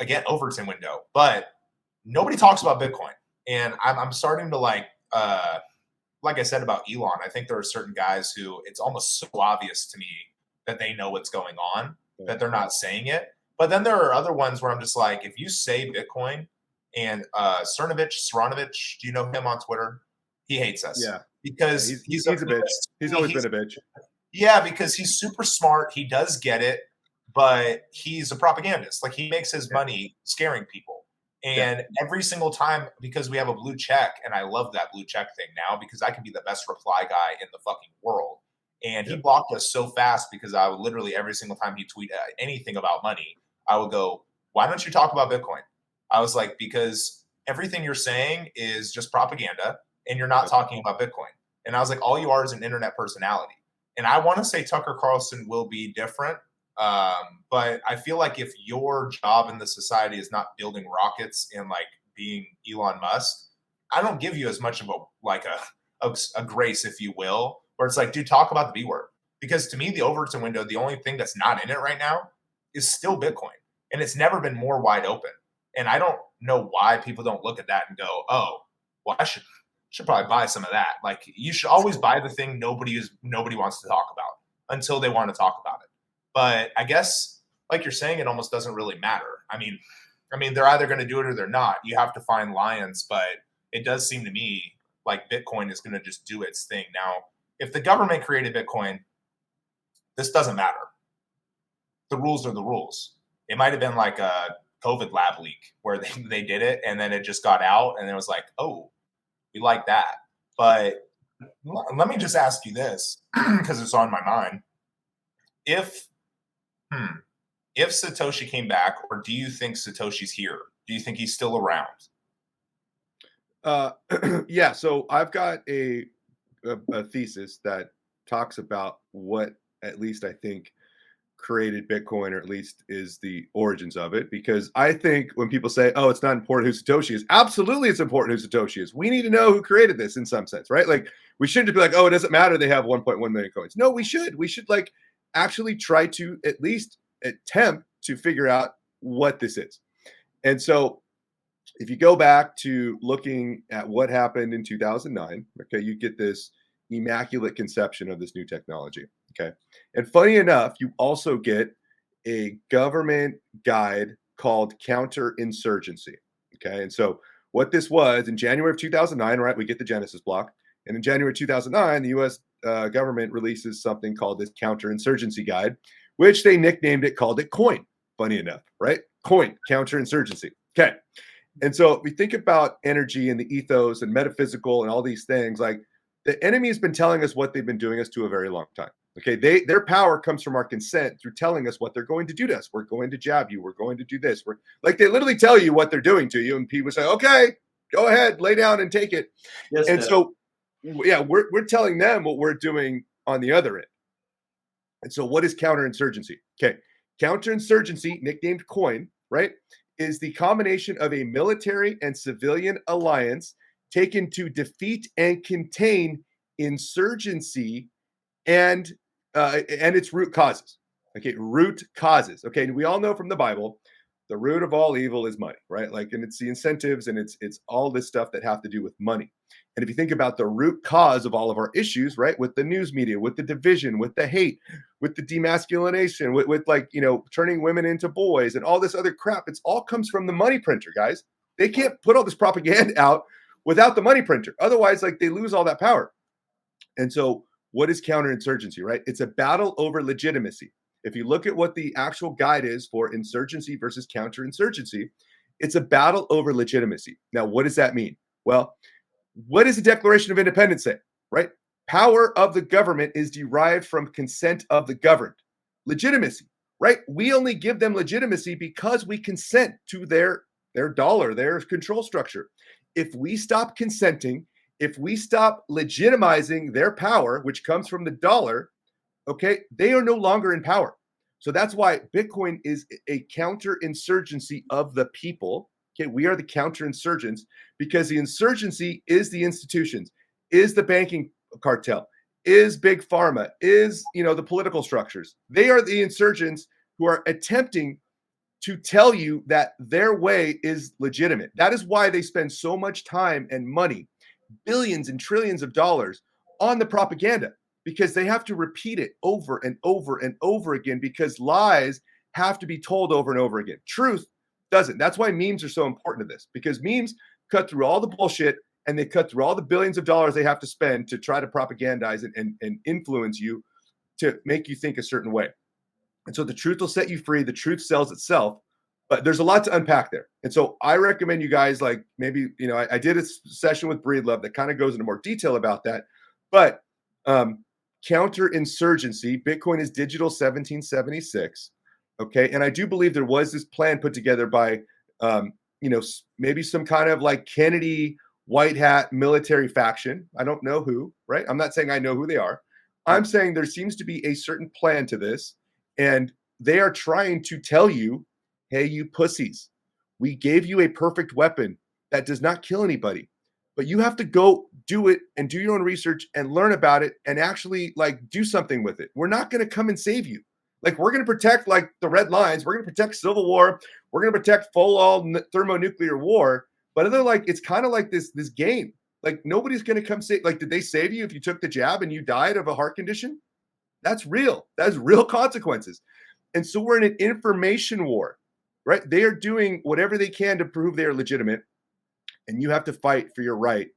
again, Overton window. But nobody talks about Bitcoin. And I'm starting to like I said about Elon, I think there are certain guys who it's almost so obvious to me that they know what's going on, that they're not saying it. But then there are other ones where I'm just like, if you say Bitcoin And Cernovich, do you know him on Twitter? He hates us. Yeah. Because he's a bitch. He's always been a bitch. Yeah, because he's super smart. He does get it, but he's a propagandist. Like, he makes his money scaring people. And every single time, because we have a blue check, and I love that blue check thing now because I can be the best reply guy in the fucking world. And he blocked us so fast because I would literally every single time he tweet anything about money, I would go, "Why don't you talk about Bitcoin?" I was like, because everything you're saying is just propaganda and you're not talking about Bitcoin. And I was like, all you are is an internet personality. And I want to say Tucker Carlson will be different. But I feel like if your job in the society is not building rockets and like being Elon Musk, I don't give you as much of a grace, if you will, where it's like, dude, talk about the B word. Because to me, the Overton window, the only thing that's not in it right now is still Bitcoin. And it's never been more wide open. And I don't know why people don't look at that and go, oh, well, I should probably buy some of that. Like, you should always buy the thing nobody wants to talk about until they want to talk about it. But I guess, like you're saying, it almost doesn't really matter. I mean, they're either going to do it or they're not. You have to find lions, but it does seem to me like Bitcoin is going to just do its thing. Now, if the government created Bitcoin, this doesn't matter. The rules are the rules. It might have been like a COVID lab leak where they did it and then it just got out and it was like, oh, we like that. But let me just ask you this because it's on my mind. If Satoshi came back, or do you think Satoshi's here? Do you think he's still around? Yeah. So I've got a thesis that talks about what, at least I think, created Bitcoin, or at least is the origins of it. Because I think when people say, oh, it's not important who Satoshi is, absolutely it's important who Satoshi is. We need to know who created this in some sense, right? Like, we shouldn't just be like, oh, it doesn't matter they have 1.1 million coins. No, we should like actually try to at least attempt to figure out what this is. And so if you go back to looking at what happened in 2009, okay, you get this immaculate conception of this new technology. Okay. And funny enough, you also get a government guide called counterinsurgency. Okay. And so what this was in January of 2009, right? We get the Genesis block. And in January 2009, the US government releases something called this counterinsurgency guide, which they nicknamed it, called it COIN. Funny enough, right? COIN, counterinsurgency. Okay. And so we think about energy and the ethos and metaphysical and all these things. Like, the enemy has been telling us what they've been doing us to a very long time. Okay, their power comes from our consent through telling us what they're going to do to us. We're going to jab you. We're going to do this. We're like, they literally tell you what they're doing to you, and people say, "Okay, go ahead, lay down and take it." Yes, and so, yeah, we're telling them what we're doing on the other end. And so, what is counterinsurgency? Okay, counterinsurgency, nicknamed COIN, right, is the combination of a military and civilian alliance taken to defeat and contain insurgency and its root causes. Okay, root causes. Okay, and we all know from the Bible, the root of all evil is money, right? Like, and it's the incentives and it's all this stuff that have to do with money. And if you think about the root cause of all of our issues, right, with the news media, with the division, with the hate, with the demasculination, with like, you know, turning women into boys and all this other crap, it's all comes from the money printer, guys. They can't put all this propaganda out without the money printer. Otherwise, like, they lose all that power. And so what is counterinsurgency, right? It's a battle over legitimacy. If you look at what the actual guide is for insurgency versus counterinsurgency, it's a battle over legitimacy. Now, what does that mean? Well, what does the Declaration of Independence say, right? Power of the government is derived from consent of the governed. Legitimacy, right? We only give them legitimacy because we consent to their dollar, their control structure. If we stop consenting, if we stop legitimizing their power, which comes from the dollar, okay, they are no longer in power. So that's why Bitcoin is a counterinsurgency of the people. Okay, we are the counterinsurgents because the insurgency is the institutions, is the banking cartel, is big pharma, is, you know, the political structures. They are the insurgents who are attempting to tell you that their way is legitimate. That is why they spend so much time and money, billions and trillions of dollars, on the propaganda, because they have to repeat it over and over and over again, because lies have to be told over and over again. Truth Doesn't. That's why memes are so important to this, because memes cut through all the bullshit and they cut through all the billions of dollars they have to spend to try to propagandize and influence you to make you think a certain way. And so the truth will set you free. The truth sells itself, but there's a lot to unpack there. And so I recommend you guys, like, maybe, you know, I did a session with Breedlove that kind of goes into more detail about that, but counterinsurgency, Bitcoin is digital 1776. Okay. And I do believe there was this plan put together by, you know, maybe some kind of like Kennedy white hat military faction. I don't know who, right? I'm not saying I know who they are. I'm saying there seems to be a certain plan to this. And they are trying to tell you, hey, you pussies, we gave you a perfect weapon that does not kill anybody, but you have to go do it and do your own research and learn about it and actually like do something with it. We're not going to come and save you. Like, we're going to protect like the red lines. We're going to protect civil war. We're going to protect full-all thermonuclear war. But other, like, it's kind of like this game. Like, nobody's going to come save. Like, did they save you if you took the jab and you died of a heart condition? That's real. That's real consequences. And so we're in an information war, right? They are doing whatever they can to prove they are legitimate. And you have to fight for your right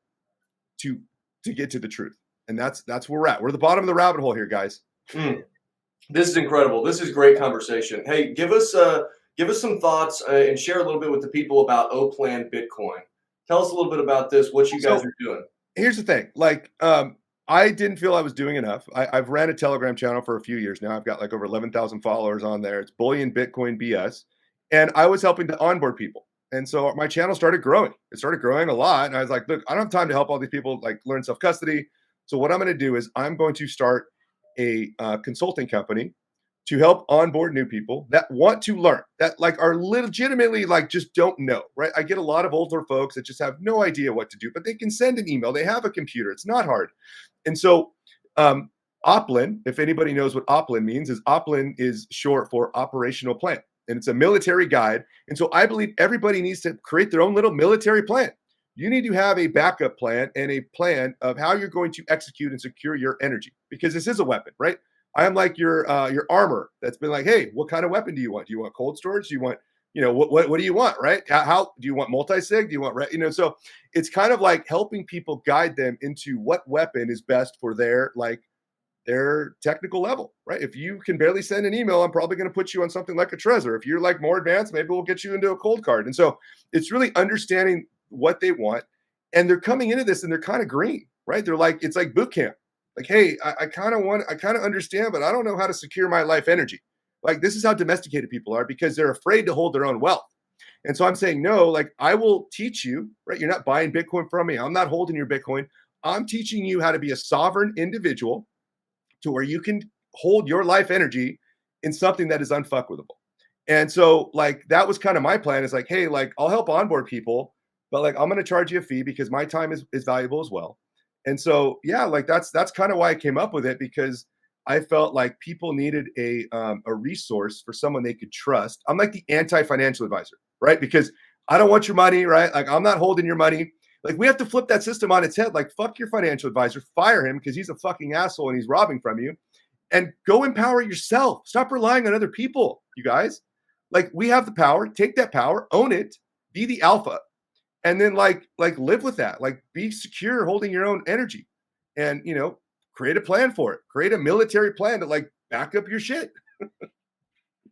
to get to the truth. And that's where we're at. We're at the bottom of the rabbit hole here, guys. This is incredible. This is great conversation. Hey, give us some thoughts and share a little bit with the people about O-Plan Bitcoin. Tell us a little bit about this, what you guys are doing. Here's the thing. Like, I didn't feel I was doing enough. I've ran a Telegram channel for a few years now. I've got like over 11,000 followers on there. It's Bullion Bitcoin BS. And I was helping to onboard people. And so my channel started growing. It started growing a lot. And I was like, look, I don't have time to help all these people like learn self-custody. So what I'm going to do is I'm going to start a consulting company to help onboard new people that want to learn, that like are legitimately like just don't know, right? I get a lot of older folks that just have no idea what to do, but they can send an email. They have a computer. It's not hard. And so OPLAN, if anybody knows what OPLAN means, is OPLAN is short for operational plan. And it's a military guide. And so I believe everybody needs to create their own little military plan. You need to have a backup plan and a plan of how you're going to execute and secure your energy, because this is a weapon, right? I am like your armor that's been like, hey, what kind of weapon do you want? Do you want cold storage? Do you want, you know, what do you want, right? How do you want multi-sig? Do you want, you know, so it's kind of like helping people, guide them into what weapon is best for their technical level, right? If you can barely send an email, I'm probably going to put you on something like a Trezor. If you're like more advanced, maybe we'll get you into a cold card. And so it's really understanding what they want. And they're coming into this and they're kind of green, right? They're like, it's like boot camp. Like, hey, I kind of understand, but I don't know how to secure my life energy. Like, this is how domesticated people are, because they're afraid to hold their own wealth. And so I'm saying, no, like, I will teach you, right? You're not buying Bitcoin from me. I'm not holding your Bitcoin. I'm teaching you how to be a sovereign individual to where you can hold your life energy in something that is unfuckwithable. And so like, that was kind of my plan, is like, hey, like, I'll help onboard people, but like, I'm going to charge you a fee because my time is valuable as well. And so, yeah, like that's kind of why I came up with it, because I felt like people needed a resource for someone they could trust. I'm like the anti-financial advisor, right? Because I don't want your money, right? Like, I'm not holding your money. Like, we have to flip that system on its head. Like, fuck your financial advisor, fire him because he's a fucking asshole and he's robbing from you, and go empower yourself. Stop relying on other people, you guys. Like, we have the power. Take that power, own it, be the alpha, and then like live with that. Like, be secure holding your own energy, and, you know, create a plan for it. Create a military plan to like back up your shit.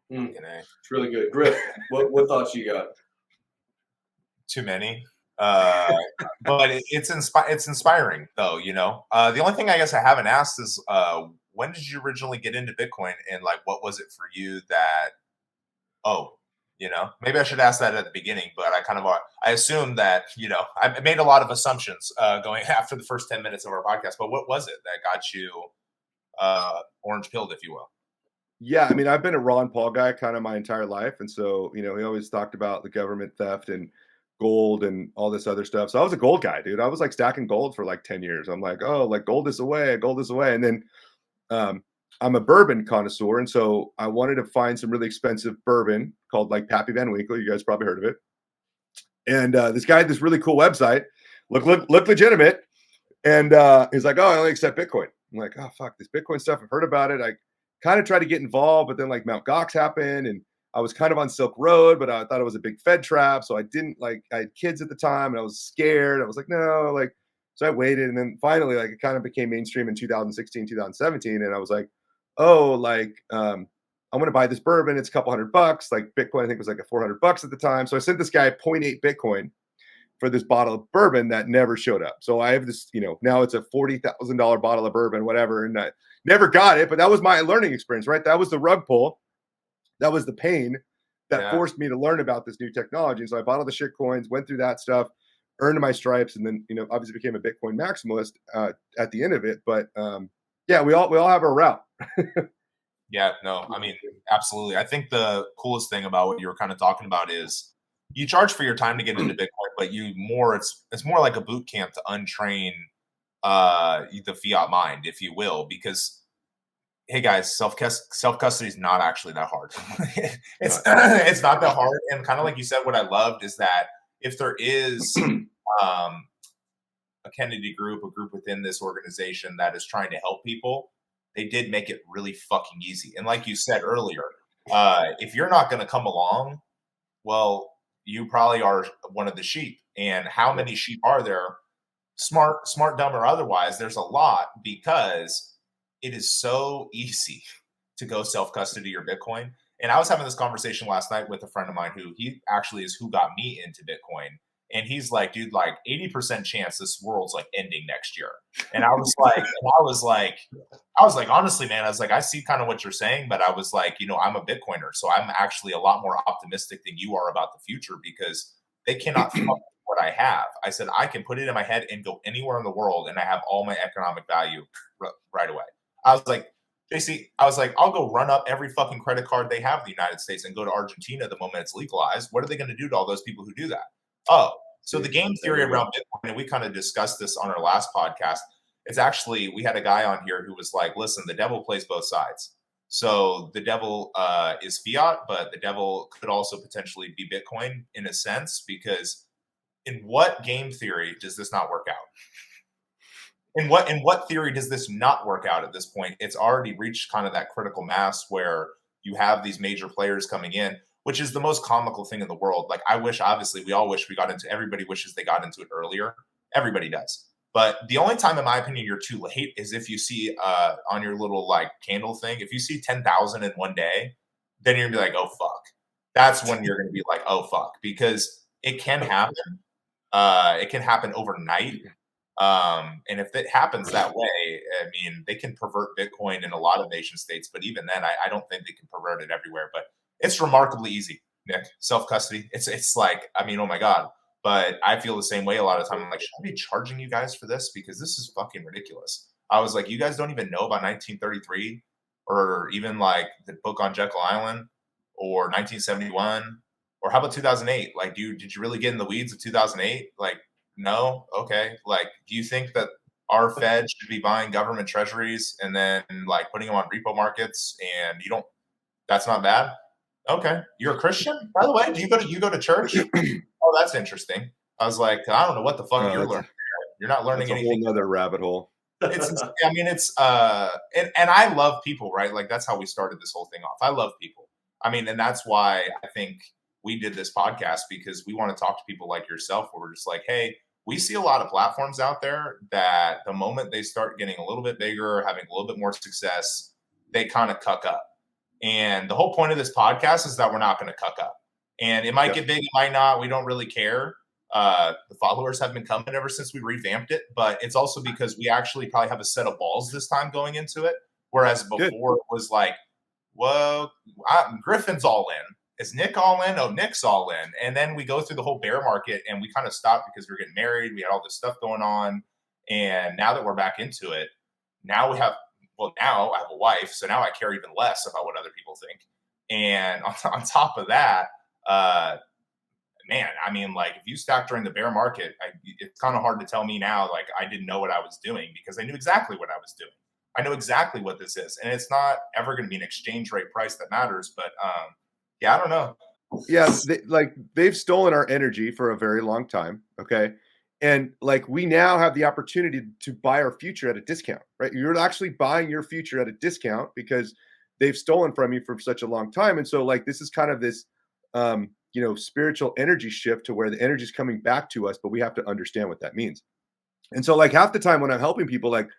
It's really good. Griff, what thoughts you got? Too many. But it's inspiring though, you know. The only thing I guess I haven't asked is when did you originally get into Bitcoin, and like what was it for you that, you know, maybe I should ask that at the beginning, but I assumed that, you know, I made a lot of assumptions going after the first 10 minutes of our podcast, but what was it that got you orange pilled, if you will? Yeah, I mean, I've been a Ron Paul guy kind of my entire life. And so, you know, he always talked about the government theft and gold and all this other stuff. So I was a gold guy, dude. I was like stacking gold for like 10 years. I'm like, oh, like gold is away. And then I'm a bourbon connoisseur. And so I wanted to find some really expensive bourbon called like Pappy Van Winkle. You guys probably heard of it. And this guy had this really cool website, look legitimate. And he's like, oh, I only accept Bitcoin. I'm like, oh, fuck, this Bitcoin stuff. I've heard about it. I kind of tried to get involved, but then like Mt. Gox happened, and I was kind of on Silk Road, but I thought it was a big Fed trap. So I didn't I had kids at the time and I was scared. I was like, no, so I waited. And then finally, it kind of became mainstream in 2016, 2017. And I was like, oh, I'm going to buy this bourbon. It's a couple $100. Like Bitcoin, I think was like a $400 at the time. So I sent this guy 0.8 Bitcoin for this bottle of bourbon that never showed up. So I have this, now it's a $40,000 bottle of bourbon, whatever. And I never got it, but that was my learning experience, right? That was the rug pull. That was the pain that forced me to learn about this new technology. And so I bought all the shit coins, went through that stuff, earned my stripes, and then, obviously became a Bitcoin maximalist at the end of it. But yeah, we all have our route. Yeah, no, I mean, absolutely. I think the coolest thing about what you were kind of talking about is you charge for your time to get into Bitcoin, but it's more like a boot camp to untrain the fiat mind, if you will, because hey guys, self custody is not actually that hard. It's not that hard, and kind of like you said, what I loved is that if there is a Kennedy group, a group within this organization that is trying to help people, they did make it really fucking easy. And like you said earlier, if you're not going to come along, well, you probably are one of the sheep. And how many sheep are there? Smart, dumb, or otherwise, there's a lot, because it is so easy to go self-custody your Bitcoin. And I was having this conversation last night with a friend of mine he actually is who got me into Bitcoin. And he's like, dude, 80% chance this world's ending next year. And I was like, honestly, man, I see kind of what you're saying, but I was like, I'm a Bitcoiner. So I'm actually a lot more optimistic than you are about the future, because they cannot fuck with what I have. I said, I can put it in my head and go anywhere in the world, and I have all my economic value right away. I was like, JC, I'll go run up every fucking credit card they have in the United States and go to Argentina the moment it's legalized. What are they going to do to all those people who do that? Oh, so the game theory around Bitcoin, and we kind of discussed this on our last podcast. It's actually, we had a guy on here who was like, listen, the devil plays both sides. So the devil is fiat, but the devil could also potentially be Bitcoin in a sense, because in what game theory does this not work out? In what theory does this not work out at this point? It's already reached kind of that critical mass where you have these major players coming in, which is the most comical thing in the world. Obviously, we all wish everybody wishes they got into it earlier. Everybody does. But the only time, in my opinion, you're too late is if you see on your little candle thing, if you see 10,000 in one day, then you're going to be like, oh, fuck. That's when you're going to be like, oh, fuck. Because it can happen. It can happen overnight. And if it happens that way, I mean, they can pervert Bitcoin in a lot of nation states, but even then, I don't think they can pervert it everywhere. But it's remarkably easy, Nick. Self-custody. It's like, I mean, oh my God. But I feel the same way a lot of the time. I'm like, should I be charging you guys for this? Because this is fucking ridiculous. I was like, you guys don't even know about 1933 or even the book on Jekyll Island or 1971 or how about 2008? Did you really get in the weeds of 2008? No? Okay. Do you think that our Fed should be buying government treasuries and then putting them on repo markets and that's not bad? Okay. You're a Christian? By the way, do you go to church? Oh, that's interesting. I was like, I don't know what the fuck you're learning. You're not learning anything. A whole other rabbit hole. It's and I love people, right? That's how we started this whole thing off. I love people. I mean, and that's why I think we did this podcast, because we want to talk to people like yourself, where we're just like, hey, we see a lot of platforms out there that the moment they start getting a little bit bigger, having a little bit more success, they kind of cuck up. And the whole point of this podcast is that we're not going to cuck up. And it might get big, it might not. We don't really care. The followers have been coming ever since we revamped it, but it's also because we actually probably have a set of balls this time going into it. Whereas before it was like, whoa, Griffin's all in. Is Nick all in? Oh, Nick's all in. And then we go through the whole bear market and we kind of stopped because we were getting married. We had all this stuff going on. And now that we're back into it, now I have a wife. So now I care even less about what other people think. And on top of that, man, I mean, if you stack during the bear market, it's kind of hard to tell me now, I didn't know what I was doing, because I knew exactly what I was doing. I know exactly what this is. And it's not ever going to be an exchange rate price that matters. But yeah, I don't know. Yeah, they've stolen our energy for a very long time. Okay. And we now have the opportunity to buy our future at a discount, right? You're actually buying your future at a discount because they've stolen from you for such a long time. And so like, this is kind of this, spiritual energy shift to where the energy is coming back to us, but we have to understand what that means. And so like half the time when I'm helping people, like,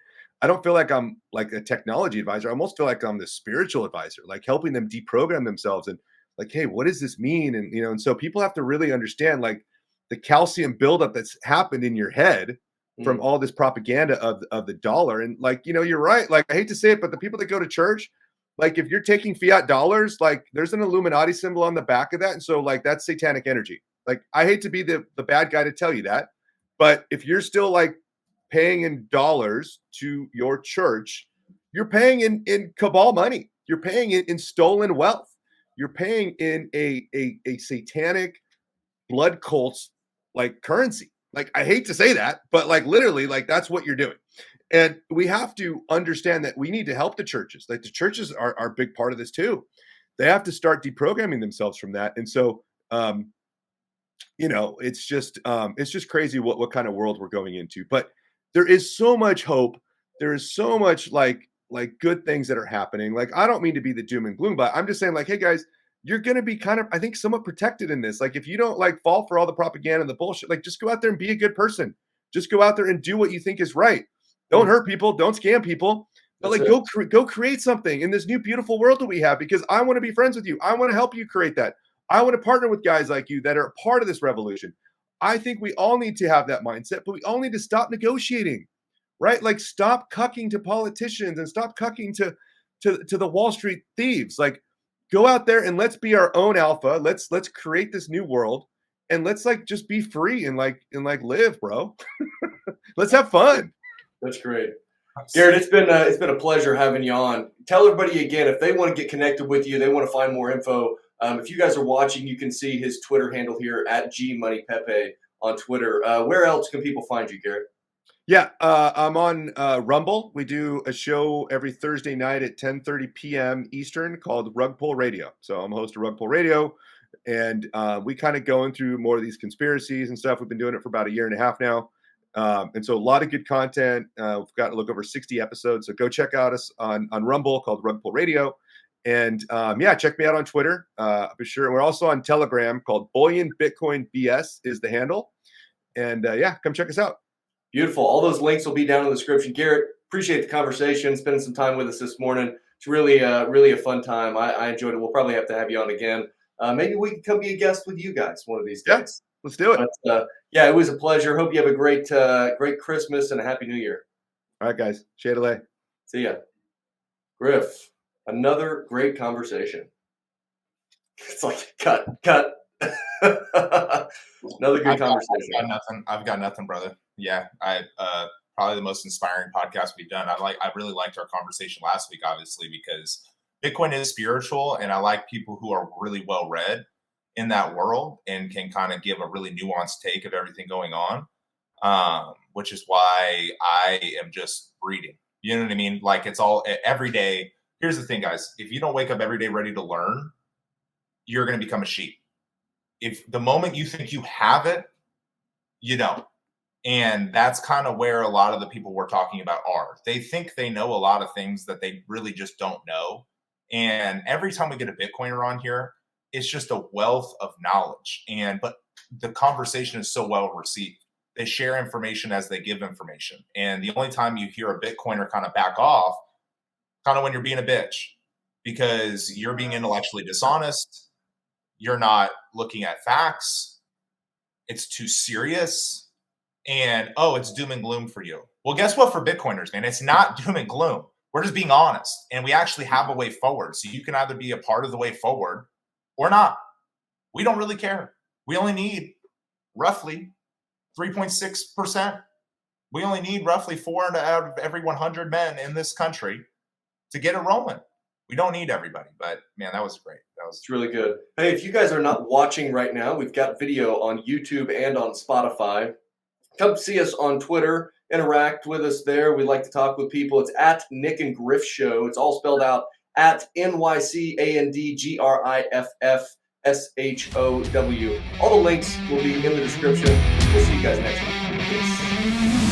I don't feel like I'm like a technology advisor. I almost feel like I'm the spiritual advisor, like helping them deprogram themselves and like, hey, what does this mean? And, and so people have to really understand like the calcium buildup that's happened in your head from all this propaganda of the dollar. And like, you're right. Like, I hate to say it, but the people that go to church, like if you're taking fiat dollars, like there's an Illuminati symbol on the back of that. And so like, that's satanic energy. Like, I hate to be the bad guy to tell you that, but if you're still like paying in dollars to your church, you're paying in cabal money. You're paying it in stolen wealth. You're paying in a satanic blood cults like currency. Like, I hate to say that, but like literally, like that's what you're doing. And we have to understand that we need to help the churches. Like the churches are a big part of this too. They have to start deprogramming themselves from that. And so, it's just crazy what kind of world we're going into. But there is so much hope. There is so much like good things that are happening. Like, I don't mean to be the doom and gloom, but I'm just saying like, hey guys, you're going to be kind of, I think, somewhat protected in this. Like, if you don't like fall for all the propaganda and the bullshit, like just go out there and be a good person. Just go out there and do what you think is right. Don't hurt people. Don't scam people. But like, go create something in this new beautiful world that we have, because I want to be friends with you. I want to help you create that. I want to partner with guys like you that are part of this revolution. I think we all need to have that mindset, but we all need to stop negotiating, right? Like, stop cucking to politicians and stop cucking to the Wall Street thieves. Like, go out there and let's be our own alpha. Let's create this new world, and let's like just be free and live, bro. Let's have fun. That's great. Garrett, it's been a pleasure having you on. Tell everybody again, if they want to get connected with you, they want to find more info. If you guys are watching, you can see his Twitter handle here at GMONEYPEPE on Twitter. Where else can people find you, Garrett? Yeah, I'm on Rumble. We do a show every Thursday night at 10:30 p.m. Eastern called Rug Pull Radio. So I'm a host of Rug Pull Radio, and we kind of going through more of these conspiracies and stuff. We've been doing it for about a year and a half now. And so a lot of good content. We've got to look over 60 episodes. So go check out us on Rumble called Rug Pull Radio. And check me out on Twitter for sure. And we're also on Telegram called Bullion Bitcoin BS is the handle. And come check us out. Beautiful. All those links will be down in the description. Garrett, appreciate the conversation, spending some time with us this morning. It's really a fun time. I enjoyed it. We'll probably have to have you on again. Maybe we can come be a guest with you guys one of these days. Let's do it. But, it was a pleasure. Hope you have a great Christmas and a Happy New Year. All right, guys. Shade away. See ya. Griff, another great conversation. It's like, cut. Another good conversation. I've got nothing, brother. Yeah, probably the most inspiring podcast we've done. I really liked our conversation last week, obviously, because Bitcoin is spiritual, and I like people who are really well read in that world and can kind of give a really nuanced take of everything going on, which is why I am just reading. You know what I mean? Like, it's all every day. Here's the thing, guys. If you don't wake up every day ready to learn, you're going to become a sheep. If the moment you think you have it, you don't. And that's kind of where a lot of the people we're talking about are. They think they know a lot of things that they really just don't know. And every time we get a Bitcoiner on here, it's just a wealth of knowledge. But the conversation is so well received. They share information as they give information. And the only time you hear a Bitcoiner kind of back off, kind of when you're being a bitch, because you're being intellectually dishonest. You're not looking at facts. It's too serious. And, it's doom and gloom for you. Well, guess what for Bitcoiners, man? It's not doom and gloom. We're just being honest. And we actually have a way forward. So you can either be a part of the way forward or not. We don't really care. We only need roughly 3.6%. We only need roughly 4 out of every 100 men in this country to get it rolling. We don't need everybody, but man, that was great. It's really good. Hey, if you guys are not watching right now, we've got video on YouTube and on Spotify. Come see us on Twitter. Interact with us there. We like to talk with people. It's at Nyc Griff Show. It's all spelled out at NYCANDGRIFFSHOW. All the links will be in the description. We'll see you guys next week. Peace.